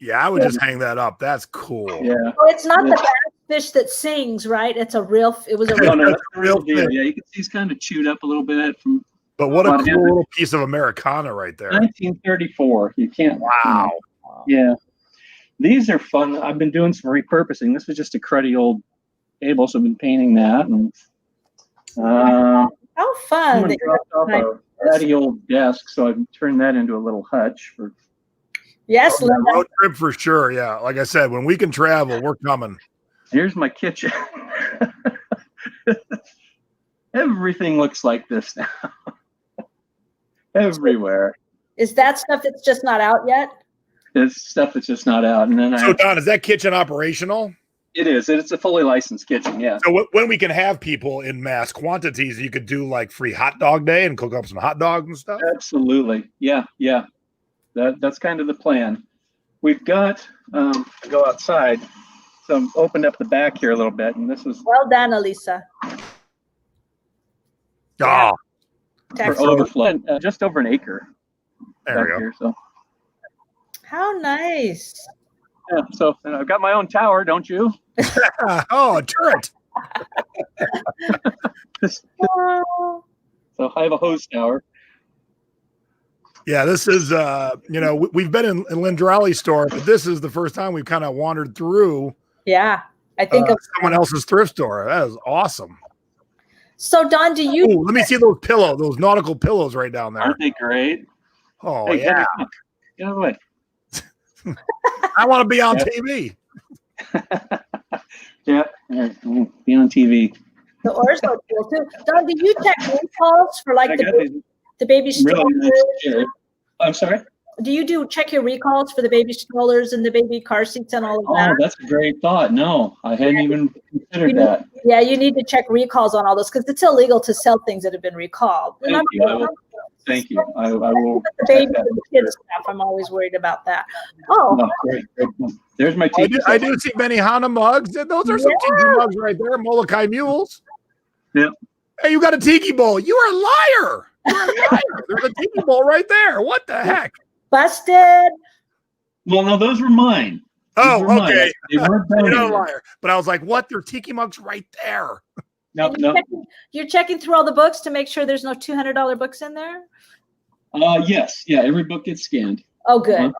Speaker 1: yeah, I would just hang that up. That's cool.
Speaker 3: Yeah.
Speaker 2: Oh, it's not the bass fish that sings, right? It's a real. It was a
Speaker 3: No,
Speaker 2: real.
Speaker 3: no, that's
Speaker 1: a real
Speaker 3: real deal.
Speaker 1: thing.
Speaker 3: Yeah, you can see he's kind of chewed up a little bit from
Speaker 1: But what a
Speaker 3: Well,
Speaker 1: cool little piece of Americana right there.
Speaker 3: 1934. You can't.
Speaker 1: Wow.
Speaker 3: Yeah. These are fun. I've been doing some repurposing. This was just a cruddy old table, so I've been painting that. And
Speaker 2: How fun!
Speaker 3: someone dropped off a cruddy old desk, so I've turned that into a little hutch for.
Speaker 2: Yes, Linda.
Speaker 1: Road trip for sure. Yeah. Like I said, when we can travel, we're coming.
Speaker 3: Here's my kitchen. Everything looks like this now. Everywhere.
Speaker 2: Is that stuff that's just not out yet?
Speaker 3: It's stuff that's just not out. And then
Speaker 1: So, Don, is that kitchen operational?
Speaker 3: it is. It's a fully licensed kitchen. Yeah.
Speaker 1: So when we can have people in mass quantities, you could do like free hot dog day and cook up some hot dogs and stuff.
Speaker 3: Absolutely. Yeah. Yeah. That's kind of the plan. We've got to go outside. So I'm opened up the back here a little bit, and this is
Speaker 2: Well done, Elisa.
Speaker 1: Oh,
Speaker 3: for
Speaker 2: Texas.
Speaker 3: overflow. Just over an acre
Speaker 1: there we
Speaker 3: back
Speaker 1: go.
Speaker 3: here. So
Speaker 2: How nice.
Speaker 3: yeah. So I've got my own tower, don't you?
Speaker 1: Oh, a turret.
Speaker 3: This
Speaker 2: Oh,
Speaker 3: So I have a host hour.
Speaker 1: Yeah, this is we've been in Lindrali's store, but this is the first time we've kind of wandered through.
Speaker 2: Yeah, I think of
Speaker 1: someone else's thrift store. That is awesome.
Speaker 2: So, Don, do you?
Speaker 1: Ooh, let me see those nautical pillows right down there.
Speaker 3: Aren't they great?
Speaker 1: Oh
Speaker 3: Hey,
Speaker 1: yeah,
Speaker 3: get away.
Speaker 1: I want to be on TV.
Speaker 3: Yeah, be on TV.
Speaker 2: The oars are cool too. Don, do you check recalls for like
Speaker 3: I got these
Speaker 2: the baby strollers?
Speaker 3: really nice chairs. I'm sorry?
Speaker 2: Do you check your recalls for the baby strollers and the baby car seats and all of that?
Speaker 3: Oh, that's a great thought. No, I hadn't even considered that.
Speaker 2: Yeah, you need to check recalls on all those because it's illegal to sell things that have been recalled.
Speaker 3: Thank you. Thank you. I will.
Speaker 2: The baby and the kids stuff. I'm always worried about that. Oh,
Speaker 3: Great. There's my Tiki.
Speaker 1: I do see Benihana mugs. Those are some Tiki mugs right there. Molokai mules.
Speaker 3: Yeah.
Speaker 1: Hey, you got a Tiki bowl. You are a liar. You're a liar. There's a Tiki bowl right there. What the heck?
Speaker 2: busted.
Speaker 3: Well, no, those were mine.
Speaker 1: Oh, okay.
Speaker 3: They weren't
Speaker 1: You're not a
Speaker 3: donated.
Speaker 1: liar. But I was like, what? They're Tiki mugs right there.
Speaker 3: No,
Speaker 2: And you're checking through all the books to make sure there's no $200 books in there.
Speaker 3: Yes. Yeah. Every book gets scanned.
Speaker 2: Oh, good.
Speaker 3: Uh-huh.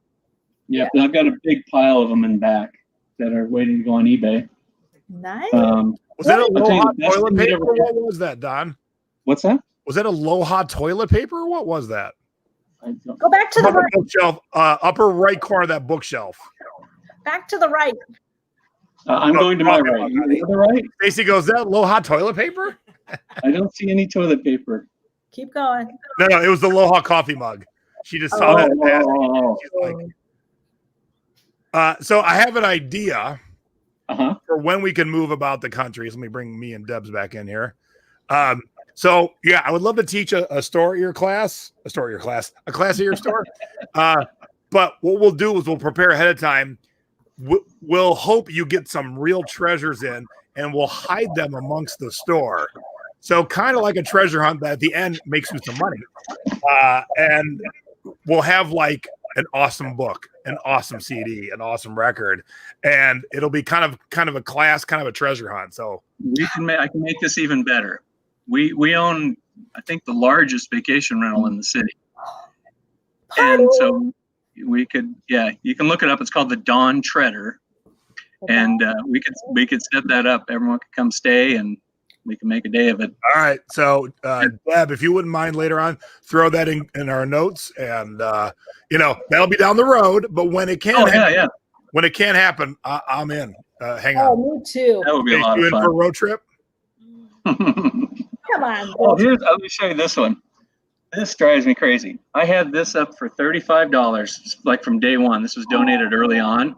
Speaker 3: Yeah. I've got a big pile of them in back that are waiting to go on eBay.
Speaker 2: Nice.
Speaker 1: Was that a
Speaker 3: I'll tell you
Speaker 1: Aloha
Speaker 3: the best
Speaker 1: toilet
Speaker 3: thing we
Speaker 1: paper?
Speaker 3: ever
Speaker 1: What was that, Don?
Speaker 3: What's that?
Speaker 1: Was that Aloha toilet paper? Or what was that?
Speaker 3: I don't-
Speaker 2: Go back to the
Speaker 1: On the
Speaker 2: right.
Speaker 1: bookshelf, upper right corner of that bookshelf.
Speaker 2: Back to the right.
Speaker 3: I'm going to my right. You to the right?
Speaker 1: Stacy goes, that Aloha toilet paper?
Speaker 3: I don't see any toilet paper.
Speaker 2: Keep going.
Speaker 1: No, it was the Aloha coffee mug. She just saw that. She's like, so I have an idea for when we can move about the country. So let me bring me and Debs back in here. So yeah, I would love to teach a store at your class, a class at your store. But what we'll do is we'll prepare ahead of time. We'll hope you get some real treasures in, and we'll hide them amongst the store. So kind of like a treasure hunt that at the end makes you some money. And we'll have like an awesome book, an awesome CD, an awesome record, and it'll be kind of a class, kind of a treasure hunt. So
Speaker 3: I can make this even better. We own, I think, the largest vacation rental in the city. And so we could, you can look it up. It's called the Dawn Treader. And we could set that up. Everyone could come stay and we can make a day of it.
Speaker 1: all right. So Deb, if you wouldn't mind later on, throw that in our notes, and that'll be down the road. But when it can happen, when it can happen, I'm in. Hang on.
Speaker 2: Oh, me too.
Speaker 3: That would be a lot
Speaker 1: You
Speaker 3: of
Speaker 1: in for a
Speaker 3: fun.
Speaker 1: road trip?
Speaker 2: Come on.
Speaker 3: Oh, let me show you this one. This drives me crazy. I had this up for $35, like from day one. This was donated early on.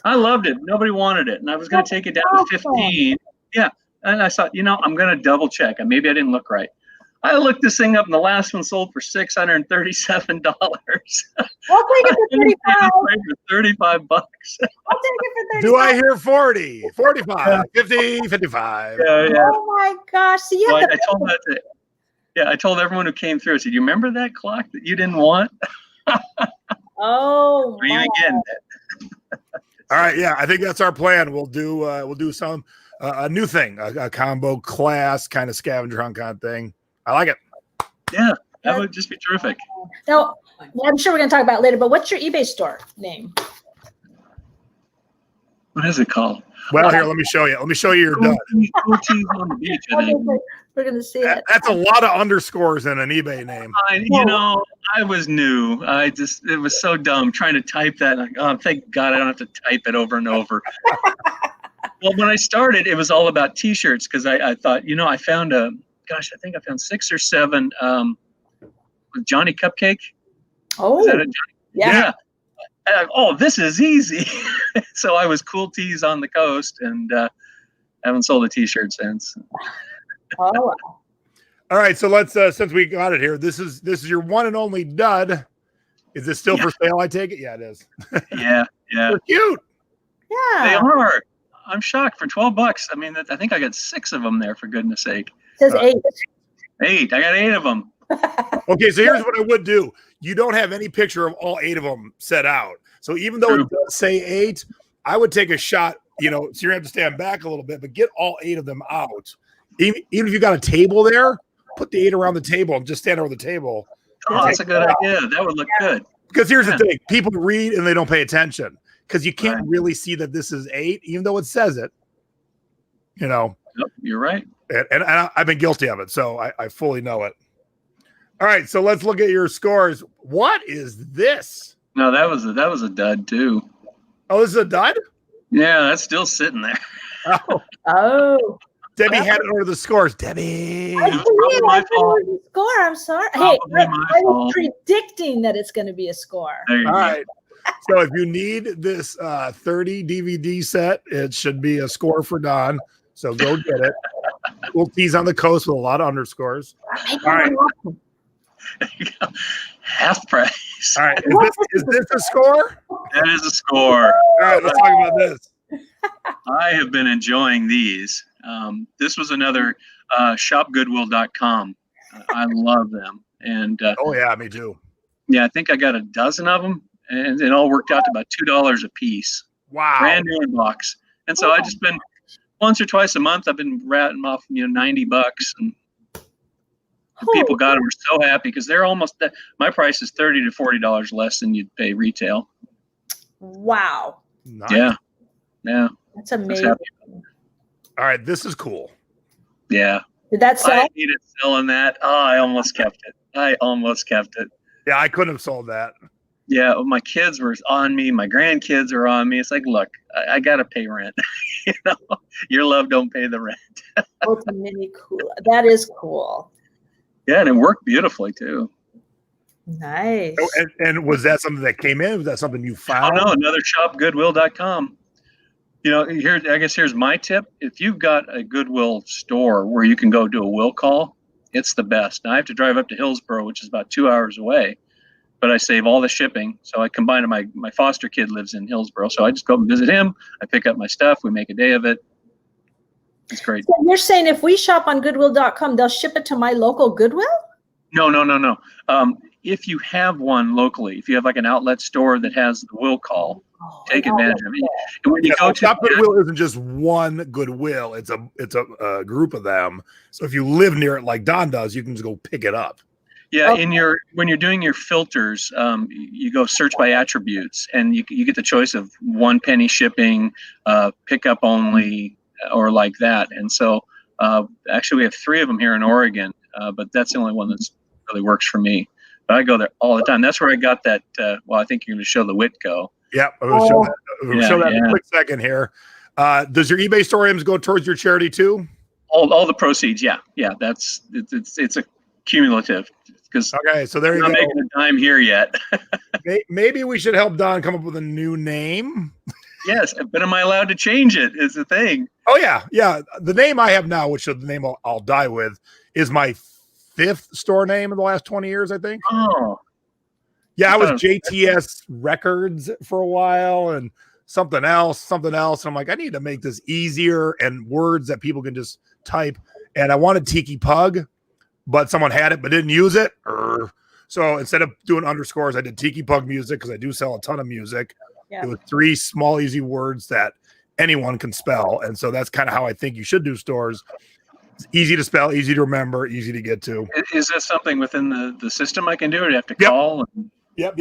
Speaker 3: I loved it. Nobody wanted it. And I was going to take it down to 15. Yeah. And I thought, I'm going to double check. Maybe I didn't look right. I looked this thing up and the last one sold for $637.
Speaker 2: I'll take it for 35.
Speaker 3: $35.
Speaker 2: I'll take it for 35.
Speaker 1: Do I hear 40, 45, 50, 55?
Speaker 3: Yeah.
Speaker 2: Oh my gosh. So you
Speaker 3: So
Speaker 2: have
Speaker 3: I told everyone who came through, I said, you remember that clock that you didn't want?
Speaker 2: Oh,
Speaker 3: Are you
Speaker 2: my.
Speaker 3: again?
Speaker 1: All right, yeah, I think that's our plan. We'll do some a new thing, a combo class kind of scavenger hunt kind of thing. I like it.
Speaker 3: Yeah, that would just be terrific.
Speaker 2: Now, I'm sure we're going to talk about it later, but what's your eBay store name?
Speaker 3: What is it called?
Speaker 1: Well, here, let me show you. Let me show you your done.
Speaker 3: Cool Cheese on the Beach, I think.
Speaker 2: We're going to see it.
Speaker 1: That's a lot of underscores in an eBay name.
Speaker 3: I was new. It was so dumb trying to type that. Like, oh, thank God I don't have to type it over and over. Well, when I started, it was all about T-shirts because I thought, I found I think I found 6 or 7 with Johnny Cupcake.
Speaker 2: Oh,
Speaker 3: Is that it, Johnny?
Speaker 2: yeah.
Speaker 3: This is easy. So I was Cool Tees on the coast and haven't sold a T-shirt since.
Speaker 2: Oh,
Speaker 1: All right, so let's since we got it here, this is your one and only dud. Is this still for sale? I take it. Yeah, it is.
Speaker 3: Yeah.
Speaker 1: They're cute.
Speaker 2: yeah.
Speaker 3: They are. I'm shocked for $12. I mean, I think I got 6 of them there, for goodness sake.
Speaker 2: It says 8.
Speaker 3: 8. I got 8 of them.
Speaker 1: Okay, so here's what I would do. You don't have any picture of all 8 of them set out. So even though it does say 8, I would take a shot, so you're going to have to stand back a little bit, but get all 8 of them out. Even if you got a table there, put the 8 around the table and just stand over the table.
Speaker 3: Oh, that's a good idea. That would look good.
Speaker 1: Because here's the thing: people read and they don't pay attention because you can't
Speaker 3: Right.
Speaker 1: really see that this is 8, even though it says it. You know.
Speaker 3: Yep, you're right.
Speaker 1: And I've been guilty of it, so I fully know it. All right, so let's look at your scores. What is this?
Speaker 3: No, that was a dud too.
Speaker 1: Oh, this is a dud?
Speaker 3: Yeah, that's still sitting there.
Speaker 1: Oh,
Speaker 2: Oh.
Speaker 1: Debbie had it over the scores. Debbie.
Speaker 2: I
Speaker 3: was probably my fault.
Speaker 2: Score. I'm sorry. Hey,
Speaker 3: Probably
Speaker 2: I
Speaker 3: my
Speaker 2: was
Speaker 3: fault.
Speaker 2: predicting that it's going to be a score.
Speaker 3: There you
Speaker 1: All
Speaker 3: go.
Speaker 1: right. So if you need this 30 DVD set, it should be a score for Don. So go get it. We'll tease on the coast with a lot of underscores. All right.
Speaker 3: There you go. Half price.
Speaker 1: All right. Is this a score?
Speaker 3: That is a score.
Speaker 1: All right. Let's talk about this.
Speaker 3: I have been enjoying these. This was another shopgoodwill.com. I love them. And
Speaker 1: Oh, yeah, me too.
Speaker 3: yeah, I think I got a dozen of them, and it all worked out to about $2 a piece.
Speaker 1: Wow.
Speaker 3: Brand new in box. And so I just been once or twice a month, I've been ratting off, $90, and people got them, are so happy because they're almost my price is $30 to $40 less than you'd pay retail.
Speaker 2: Wow.
Speaker 1: Nice.
Speaker 3: Yeah.
Speaker 2: That's amazing.
Speaker 1: All right. This is cool.
Speaker 3: Yeah.
Speaker 2: Did that
Speaker 3: I
Speaker 2: sell?
Speaker 3: needed selling that. Oh, I almost kept it.
Speaker 1: Yeah, I couldn't have sold that.
Speaker 3: Yeah, my kids were on me. My grandkids are on me. It's like, look, I got to pay rent. Your love don't pay the rent.
Speaker 2: Oh, it's a mini cool. That is cool.
Speaker 3: Yeah, and it worked beautifully too.
Speaker 2: Nice.
Speaker 1: Oh, and was that something that came in? Was that something you
Speaker 3: Oh
Speaker 1: found?
Speaker 3: no, another shopgoodwill.com. Here's my tip. If you've got a Goodwill store where you can go do a will call, it's the best. Now I have to drive up to Hillsboro, which is about 2 hours away, but I save all the shipping. So I combine it. My foster kid lives in Hillsboro, so I just go up and visit him. I pick up my stuff. We make a day of it. It's great.
Speaker 2: So you're saying if we shop on goodwill.com, they'll ship it to my local Goodwill?
Speaker 3: No. If you have one locally, if you have like an outlet store that has the will call, take advantage of it. And when you go to
Speaker 1: Shop Goodwill isn't just one Goodwill; it's a group of them. So if you live near it, like Don does, you can just go pick it up.
Speaker 3: Yeah, when you're doing your filters, you go search by attributes, and you get the choice of 1 penny shipping, pickup only, or like that. And so, actually, we have 3 of them here in Oregon, but that's the only one that's really works for me. But I go there all the time. That's where I got that. I think you're going to show the Whitco.
Speaker 1: Yep, I'm going to show that. We'll show that in a quick second here. Does your eBay store items go towards your charity too?
Speaker 3: All the proceeds, yeah. It's a cumulative.
Speaker 1: Okay, so there you
Speaker 3: go. I'm not making a dime here yet.
Speaker 1: Maybe we should help Don come up with a new name.
Speaker 3: Yes, but am I allowed to change it? Is the thing.
Speaker 1: Oh yeah. The name I have now, which is the name I'll die with, is my 5th store name in the last 20 years, I think.
Speaker 3: Oh.
Speaker 1: Yeah, I was JTS Records for a while and something else. And I'm like, I need to make this easier and words that people can just type. And I wanted Tiki Pug, but someone had it but didn't use it. So instead of doing underscores, I did Tiki Pug Music because I do sell a ton of music.
Speaker 2: Yeah.
Speaker 1: It was 3 small, easy words that anyone can spell. And so that's kind of how I think you should do stores. It's easy to spell, easy to remember, easy to get to.
Speaker 3: Is that something within the system I can do? Or do you have to call?
Speaker 1: Yep.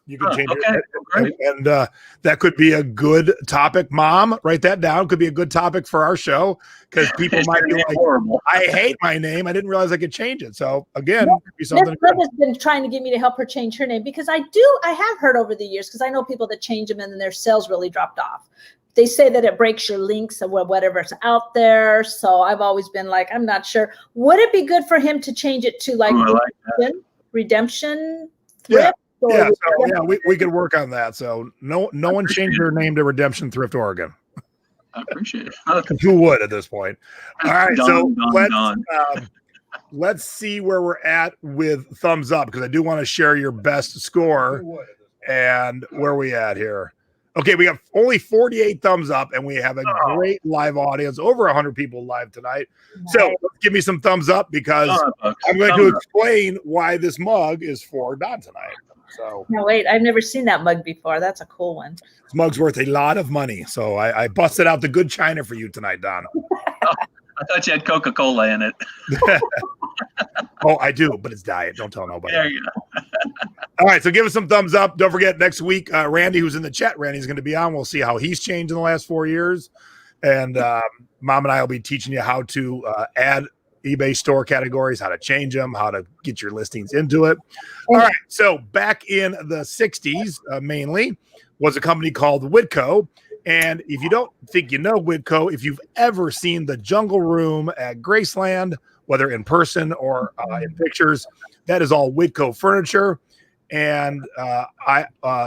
Speaker 1: You can change
Speaker 3: okay.
Speaker 1: it.
Speaker 3: Great.
Speaker 1: And that could be a good topic. Mom, write that down. Could be a good topic for our show because people might be like,
Speaker 3: horrible.
Speaker 1: I hate my name. I didn't realize I could change it. So again, could be
Speaker 2: Miss
Speaker 1: something.
Speaker 2: Linda's been trying to get me to help her change her name because I have heard over the years, because I know people that change them and then their sales really dropped off. They say that it breaks your links or whatever's out there. So I've always been like, I'm not sure. Would it be good for him to change it to like Redemption? Thrift?
Speaker 1: Yeah, we could work on that. So no one changed their name to Redemption Thrift Oregon.
Speaker 3: I appreciate it.
Speaker 1: Who would at this point? All right, so
Speaker 3: Don.
Speaker 1: let's see where we're at with thumbs up because I do want to share your best score and where we at here. Okay, we have only 48 thumbs up, and we have a great live audience, over 100 people live tonight. Nice. So give me some thumbs up because I'm going to explain why this mug is for Don tonight. So
Speaker 2: no, wait, I've never seen that mug before. That's a cool one.
Speaker 1: This mug's worth a lot of money, so I busted out the good china for you tonight, Don.
Speaker 3: I thought you had Coca-Cola in it.
Speaker 1: Oh, I do, but it's diet. Don't tell nobody.
Speaker 3: There you go.
Speaker 1: All right, so give us some thumbs up. Don't forget, next week, Randy, who's in the chat, Randy's going to be on. We'll see how he's changed in the last 4 years. And Mom and I will be teaching you how to add eBay store categories, how to change them, how to get your listings into it. All right, so back in the 60s, mainly, was a company called Whitco. And if you don't think you know Whitco, if you've ever seen the Jungle Room at Graceland, whether in person or in pictures, that is all Whitco furniture. And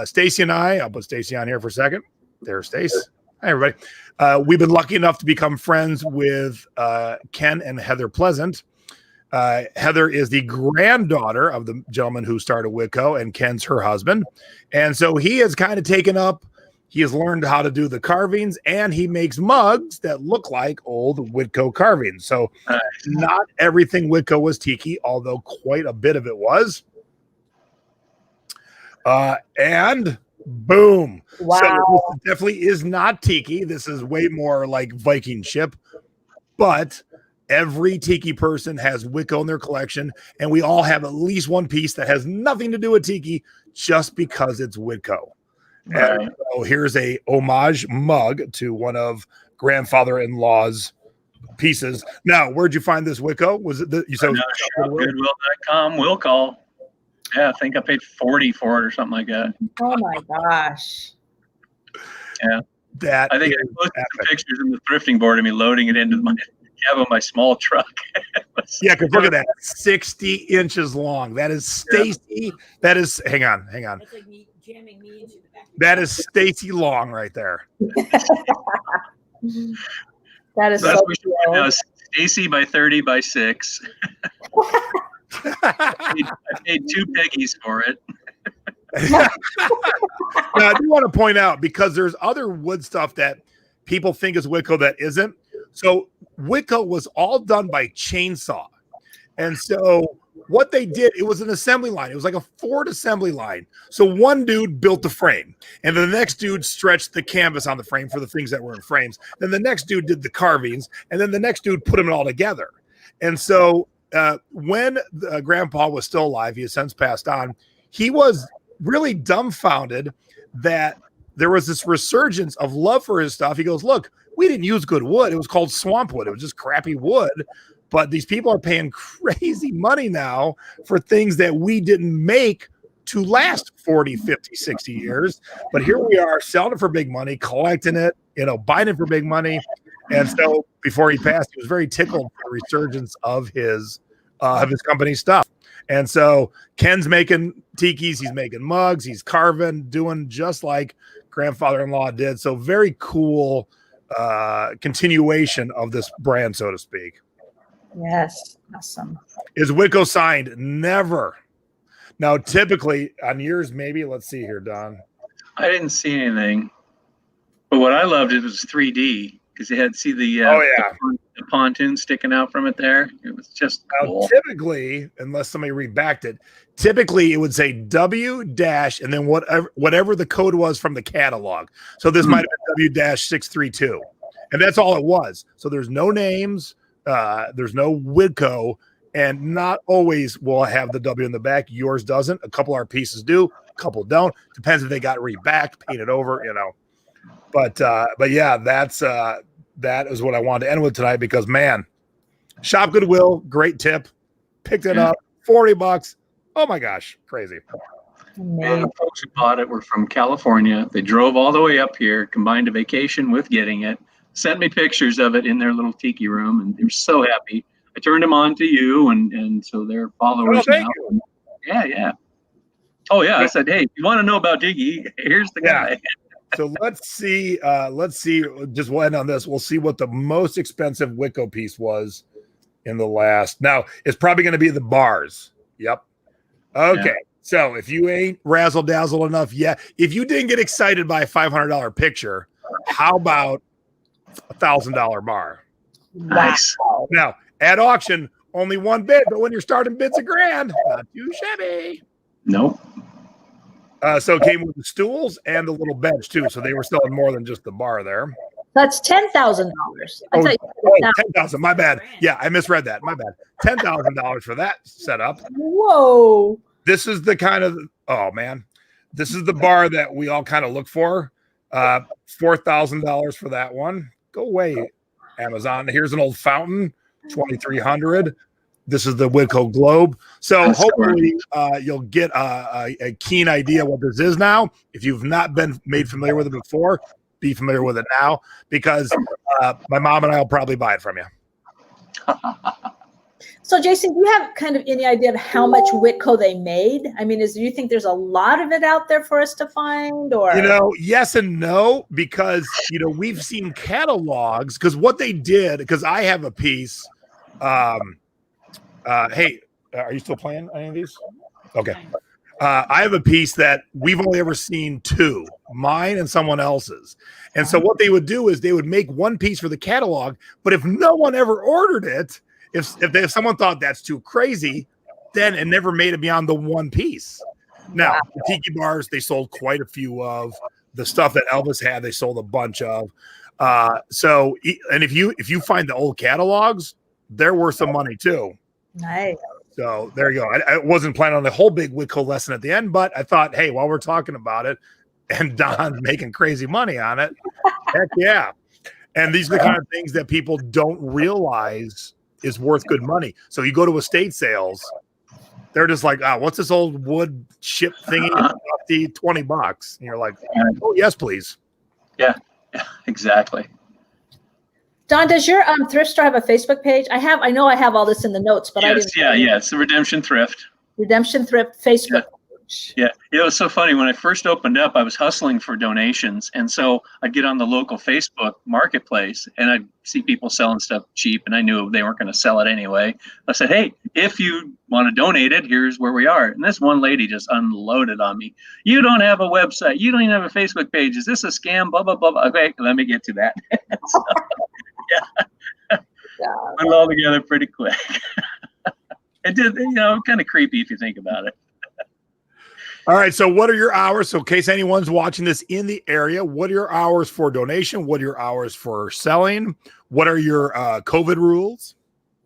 Speaker 1: Stacy and I'll put Stacy on here for a second. There's Stacy. Hi, everybody. We've been lucky enough to become friends with Ken and Heather Pleasant. Heather is the granddaughter of the gentleman who started Whitco, and Ken's her husband. And so he has kind of taken up, he has learned how to do the carvings, and he makes mugs that look like old Whitco carvings. So not everything Whitco was tiki, although quite a bit of it was. And boom.
Speaker 2: Wow.
Speaker 1: So this definitely is not tiki. This is way more like Viking ship, but every tiki person has Whitco in their collection, and we all have at least one piece that has nothing to do with tiki just because it's Whitco.
Speaker 3: Right.
Speaker 1: And so here's a homage mug to one of grandfather-in-law's pieces. Now, where'd you find this Whitco? Was it you said
Speaker 3: Goodwill.com will call. Yeah, I think I paid $40 for it or something like that.
Speaker 2: Oh my gosh.
Speaker 3: Yeah.
Speaker 1: that?
Speaker 3: I think I posted some pictures in the thrifting board of me loading it into my cab of my small truck.
Speaker 1: Yeah, because look at that. 60 inches long. That is Stacy. That is hang on.
Speaker 5: That's like me jamming me into the back.
Speaker 1: That is Stacy Long right there.
Speaker 2: That is
Speaker 3: That's
Speaker 2: so
Speaker 3: what
Speaker 2: cool.
Speaker 3: right now. Stacy by 30 by 6. I paid 2 piggies for it.
Speaker 1: Now, I do want to point out, because there's other wood stuff that people think is Whitco that isn't. So Whitco was all done by chainsaw. And so what they did, it was an assembly line. It was like a Ford assembly line. So one dude built the frame, and the next dude stretched the canvas on the frame for the things that were in frames. Then the next dude did the carvings, and then the next dude put them all together. And so when Grandpa was still alive, he has since passed on, he was really dumbfounded that there was this resurgence of love for his stuff. He goes, look, we didn't use good wood. It was called swamp wood. It was just crappy wood. But these people are paying crazy money now for things that we didn't make to last 40, 50, 60 years. But here we are selling it for big money, collecting it, buying it for big money. And so before he passed, he was very tickled for the resurgence of his company stuff. And so Ken's making tikis, he's making mugs, he's carving, doing just like grandfather-in-law did. So very cool continuation of this brand, so to speak.
Speaker 2: Yes. Awesome.
Speaker 1: Is Whitco signed? Never. Now, typically on yours, maybe, let's see here, Don.
Speaker 3: I didn't see anything. But what I loved, it was 3D, because you had to see the pontoon sticking out from it there. It was just cool.
Speaker 1: Now, typically, unless somebody rebacked it, typically it would say W dash and then whatever the code was from the catalog. So this might have been W-632. And that's all it was. So there's no names. There's no Whitco, and not always will have the W in the back. Yours doesn't. A couple of our pieces do, a couple don't. Depends if they got rebacked, painted over, But yeah, that is what I wanted to end with tonight, because man, shop Goodwill, great tip. Picked it up, $40. Oh my gosh, crazy.
Speaker 3: And the folks who bought it were from California. They drove all the way up here, combined a vacation with getting it, sent me pictures of it in their little tiki room, and they were so happy. I turned them on to you, and so they're followers now. Yeah. Oh yeah, I said, hey, if you want to know about Tiki, here's the guy.
Speaker 1: So let's see. Just we'll end on this. We'll see what the most expensive Whitco piece was in the last. Now it's probably going to be the bars. Yep. Okay. Yeah. So if you ain't razzle dazzle enough yet, if you didn't get excited by a $500 picture, how about $1,000 bar?
Speaker 3: Nice.
Speaker 1: Now at auction, only one bid, but when you're starting bids $1,000, not too shabby.
Speaker 3: Nope.
Speaker 1: So it came with the stools and the little bench too. So they were selling more than just the bar there.
Speaker 2: That's $10,000. I
Speaker 1: Oh,
Speaker 2: thought you
Speaker 1: oh,
Speaker 2: said
Speaker 1: 10,000. My bad. Yeah, I misread that. My bad. $10,000 for that setup.
Speaker 2: Whoa.
Speaker 1: This is the kind of, oh man, this is the bar that we all kind of look for. $4,000 for that one. Go away, Amazon. Here's an old fountain, 2,300. This is the Whitco Globe. So hopefully you'll get a keen idea what this is now. If you've not been made familiar with it before, be familiar with it now, because my mom and I will probably buy it from you.
Speaker 2: So, Jason, do you have kind of any idea of how much Whitco they made? I mean, do you think there's a lot of it out there for us to find, or
Speaker 1: yes and no, because we've seen catalogs. Because what they did, because I have a piece. Hey, are you still playing any of these? Okay. I have a piece that we've only ever seen two, mine and someone else's. And so what they would do is they would make one piece for the catalog, but if no one ever ordered it, if someone thought that's too crazy, then it never made it beyond the one piece. Now, the tiki bars, they sold quite a few of. The stuff that Elvis had, they sold a bunch of. So, and if you find the old catalogs, they're worth some money too.
Speaker 2: Nice.
Speaker 1: So there you go. I wasn't planning on the whole big Whitco lesson at the end, but I thought, hey, while we're talking about it, and Don's making crazy money on it, heck yeah. And these are the kind of things that people don't realize is worth good money. So you go to estate sales, they're just like, what's this old wood ship thingy? $20. And you're like, oh yes, please.
Speaker 3: Yeah, exactly.
Speaker 2: Don, does your thrift store have a Facebook page? I know I have all this in the notes, but I didn't.
Speaker 3: Yeah. It's the Redemption Thrift.
Speaker 2: Redemption Thrift Facebook page.
Speaker 3: Yeah. It was so funny. When I first opened up, I was hustling for donations. And so I'd get on the local Facebook marketplace and I'd see people selling stuff cheap, and I knew they weren't going to sell it anyway. I said, hey, if you want to donate it, here's where we are. And this one lady just unloaded on me. You don't have a website. You don't even have a Facebook page. Is this a scam? Blah, blah, blah, blah. Okay, let me get to that. So, yeah. Put it all together pretty quick. It did, kind of creepy if you think about it.
Speaker 1: All right. So what are your hours? So in case anyone's watching this in the area, what are your hours for donation? What are your hours for selling? What are your COVID rules?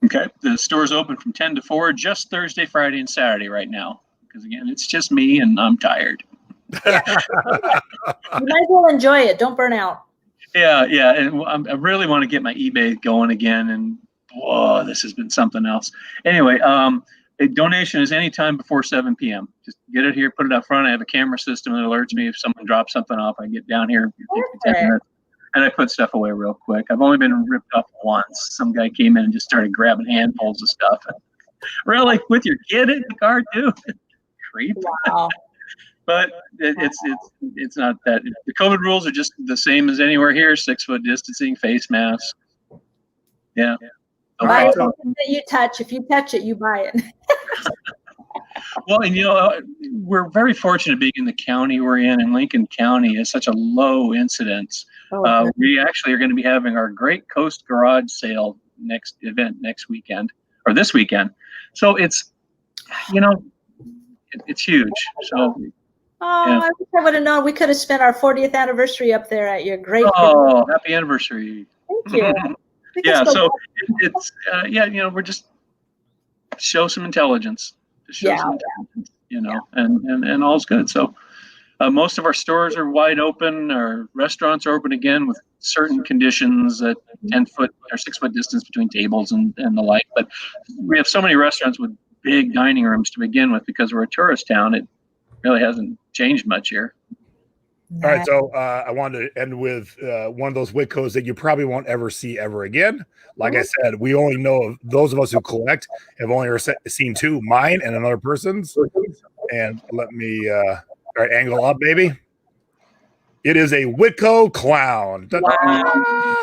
Speaker 3: Okay. The store's open from 10 to 4, just Thursday, Friday, and Saturday right now. Because again, it's just me and I'm tired.
Speaker 2: You might as well enjoy it. Don't burn out.
Speaker 3: Yeah. And I really want to get my eBay going again. And this has been something else. Anyway, a donation is anytime before 7 p.m. Just get it here, put it up front. I have a camera system that alerts me if someone drops something off. I get down here, 10 minutes, and I put stuff away real quick. I've only been ripped off once. Some guy came in and just started grabbing handfuls of stuff. Really, with your kid in the car too? Creep.
Speaker 2: Wow.
Speaker 3: But it's not that. The COVID rules are just the same as anywhere here: 6 foot distancing, face mask. Yeah.
Speaker 2: Buy anything that you touch. If you touch it, you buy it.
Speaker 3: Well, and we're very fortunate being in the county we're in Lincoln County is such a low incidence. We actually are going to be having our Great Coast Garage Sale next weekend or this weekend. So it's, it's huge. So.
Speaker 2: I wish I would have known. We could have spent our 40th anniversary up there at your great.
Speaker 3: Oh, happy anniversary!
Speaker 2: Thank you.
Speaker 3: Yeah, so it's we're just show some intelligence. And all's good. So most of our stores are wide open. Our restaurants are open again with certain conditions at 10 foot or 6 foot distance between tables and the like. But we have so many restaurants with big dining rooms to begin with because we're a tourist town. It really hasn't changed much here.
Speaker 1: All right, so I wanted to end with one of those Whitcos that you probably won't ever see ever again. Like I said, we only know of those of us who collect have only ever seen two, mine and another person's. And let me angle up, baby. It is a Whitco clown.
Speaker 2: Wow.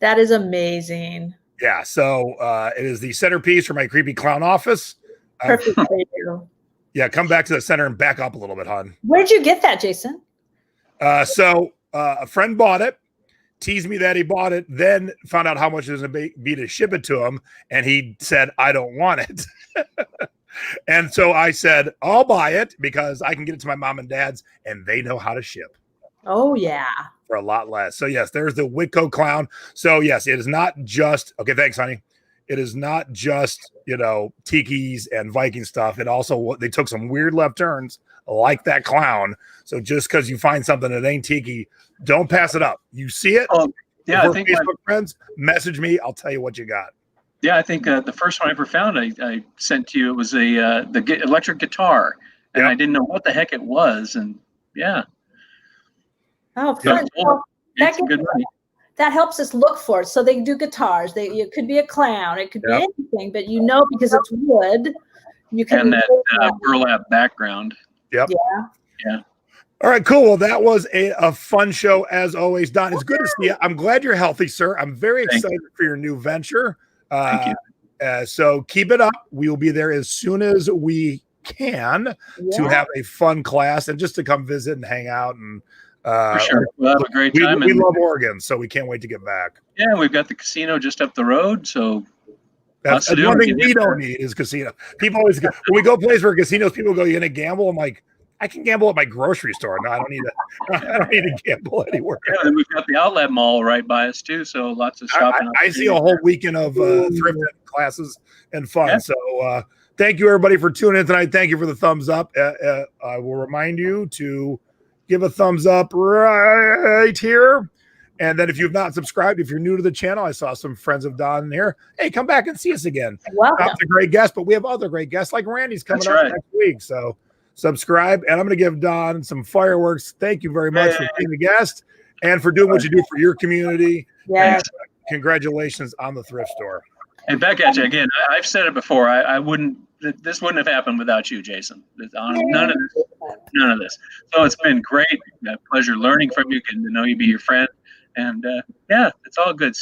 Speaker 2: That is amazing.
Speaker 1: Yeah, so it is the centerpiece for my creepy clown office.
Speaker 2: Perfect for you.
Speaker 1: Yeah, come back to the center and back up a little bit, hon.
Speaker 2: Where'd you get that, Jason?
Speaker 1: So a friend bought it, teased me that he bought it, then found out how much it was going to be to ship it to him. And he said, I don't want it. And so I said, I'll buy it because I can get it to my mom and dad's and they know how to ship.
Speaker 2: Oh yeah.
Speaker 1: for a lot less. So yes, there's the Whitco clown. So yes, it is not just okay. Thanks, honey. It is not just Tiki's and Viking stuff. It also they took some weird left turns like that clown. So just because you find something that ain't Tiki, don't pass it up. You see it?
Speaker 3: Oh, yeah, I think
Speaker 1: Facebook friends message me. I'll tell you what you got.
Speaker 3: Yeah, I think the first one I ever found, I sent to you. It was the electric guitar, and I didn't know what the heck it was. And yeah,
Speaker 2: oh, fun. Well,
Speaker 3: it's good money.
Speaker 2: That helps us look for it. So they do guitars. It could be a clown. It could be anything, but because it's wood, you can.
Speaker 3: And that burlap background.
Speaker 1: Yep.
Speaker 3: Yeah.
Speaker 1: All right, cool. Well, that was a fun show as always. Don, it's good to see you. I'm glad you're healthy, sir. I'm very excited for your new venture.
Speaker 3: Thank you.
Speaker 1: So keep it up. We will be there as soon as we can to have a fun class and just to come visit and hang out. And
Speaker 3: for sure, we'll have a great time.
Speaker 1: We love Oregon, so we can't wait to get back.
Speaker 3: Yeah, we've got the casino just up the road, so
Speaker 1: that's one thing we don't need is casino. People always when we go places where casinos, people go, "You gonna gamble?" I'm like, I can gamble at my grocery store. No, I don't need to. I don't need to gamble anywhere.
Speaker 3: Yeah, and we've got the outlet mall right by us too, so lots of shopping.
Speaker 1: I see a whole weekend of thrift classes and fun. Yeah. So thank you everybody for tuning in tonight. Thank you for the thumbs up. I will remind you to give a thumbs up right here. And then if you've not subscribed, if you're new to the channel, I saw some friends of Don in here. Hey, come back and see us again.
Speaker 2: Welcome.
Speaker 1: That's a great guest, but we have other great guests like Randy's coming up next week. So subscribe, and I'm going to give Don some fireworks. Thank you very much for being a guest and for doing what you do for your community.
Speaker 2: Yes.
Speaker 1: Congratulations on the thrift store.
Speaker 3: And back at you again. I've said it before. This wouldn't have happened without you, Jason. None of this. So it's been great. A pleasure learning from you, getting to know you, be your friend. And it's all good.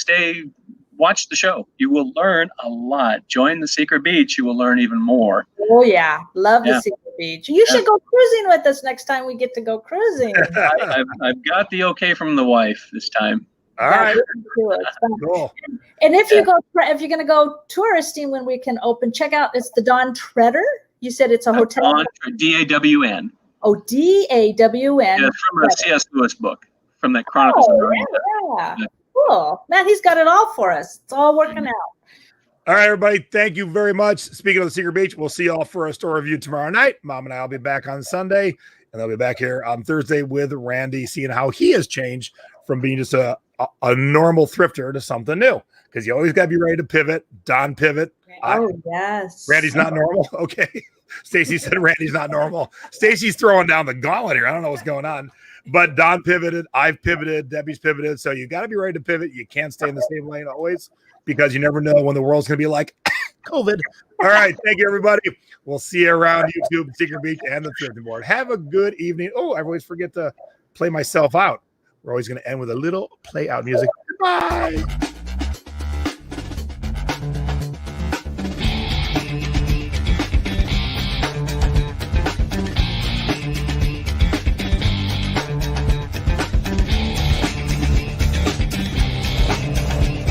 Speaker 3: Watch the show. You will learn a lot. Join the Secret Beach. You will learn even more.
Speaker 2: Oh, yeah. Love the Secret Beach. You should go cruising with us next time we get to go cruising.
Speaker 3: I've got the okay from the wife this time.
Speaker 1: All right.
Speaker 2: Cool. And if you're going to go touristing when we can open, check out, it's the Dawn Treader. You said it's a hotel.
Speaker 3: D-A-W-N.
Speaker 2: Oh, D-A-W-N.
Speaker 3: Yeah, from a C.S. Lewis book, from that Chronicles of Narnia.
Speaker 2: Yeah. Cool. Man, he's got it all for us. It's all working out.
Speaker 1: All right, everybody. Thank you very much. Speaking of the Secret Beach, we'll see y'all for a store review tomorrow night. Mom and I will be back on Sunday, and they'll be back here on Thursday with Randy, seeing how he has changed from being just a normal thrifter to something new. Because you always got to be ready to pivot. Don pivot.
Speaker 2: Yes.
Speaker 1: Randy's not normal. Okay. Stacy said Randy's not normal. Stacy's throwing down the gauntlet here. I don't know what's going on. But Don pivoted. I've pivoted. Debbie's pivoted. So you got to be ready to pivot. You can't stay in the same lane always because you never know when the world's going to be like COVID. All right. Thank you, everybody. We'll see you around YouTube, Secret Beach, and the Thrifting Board. Have a good evening. Oh, I always forget to play myself out. We're always going to end with a little play out music. Bye.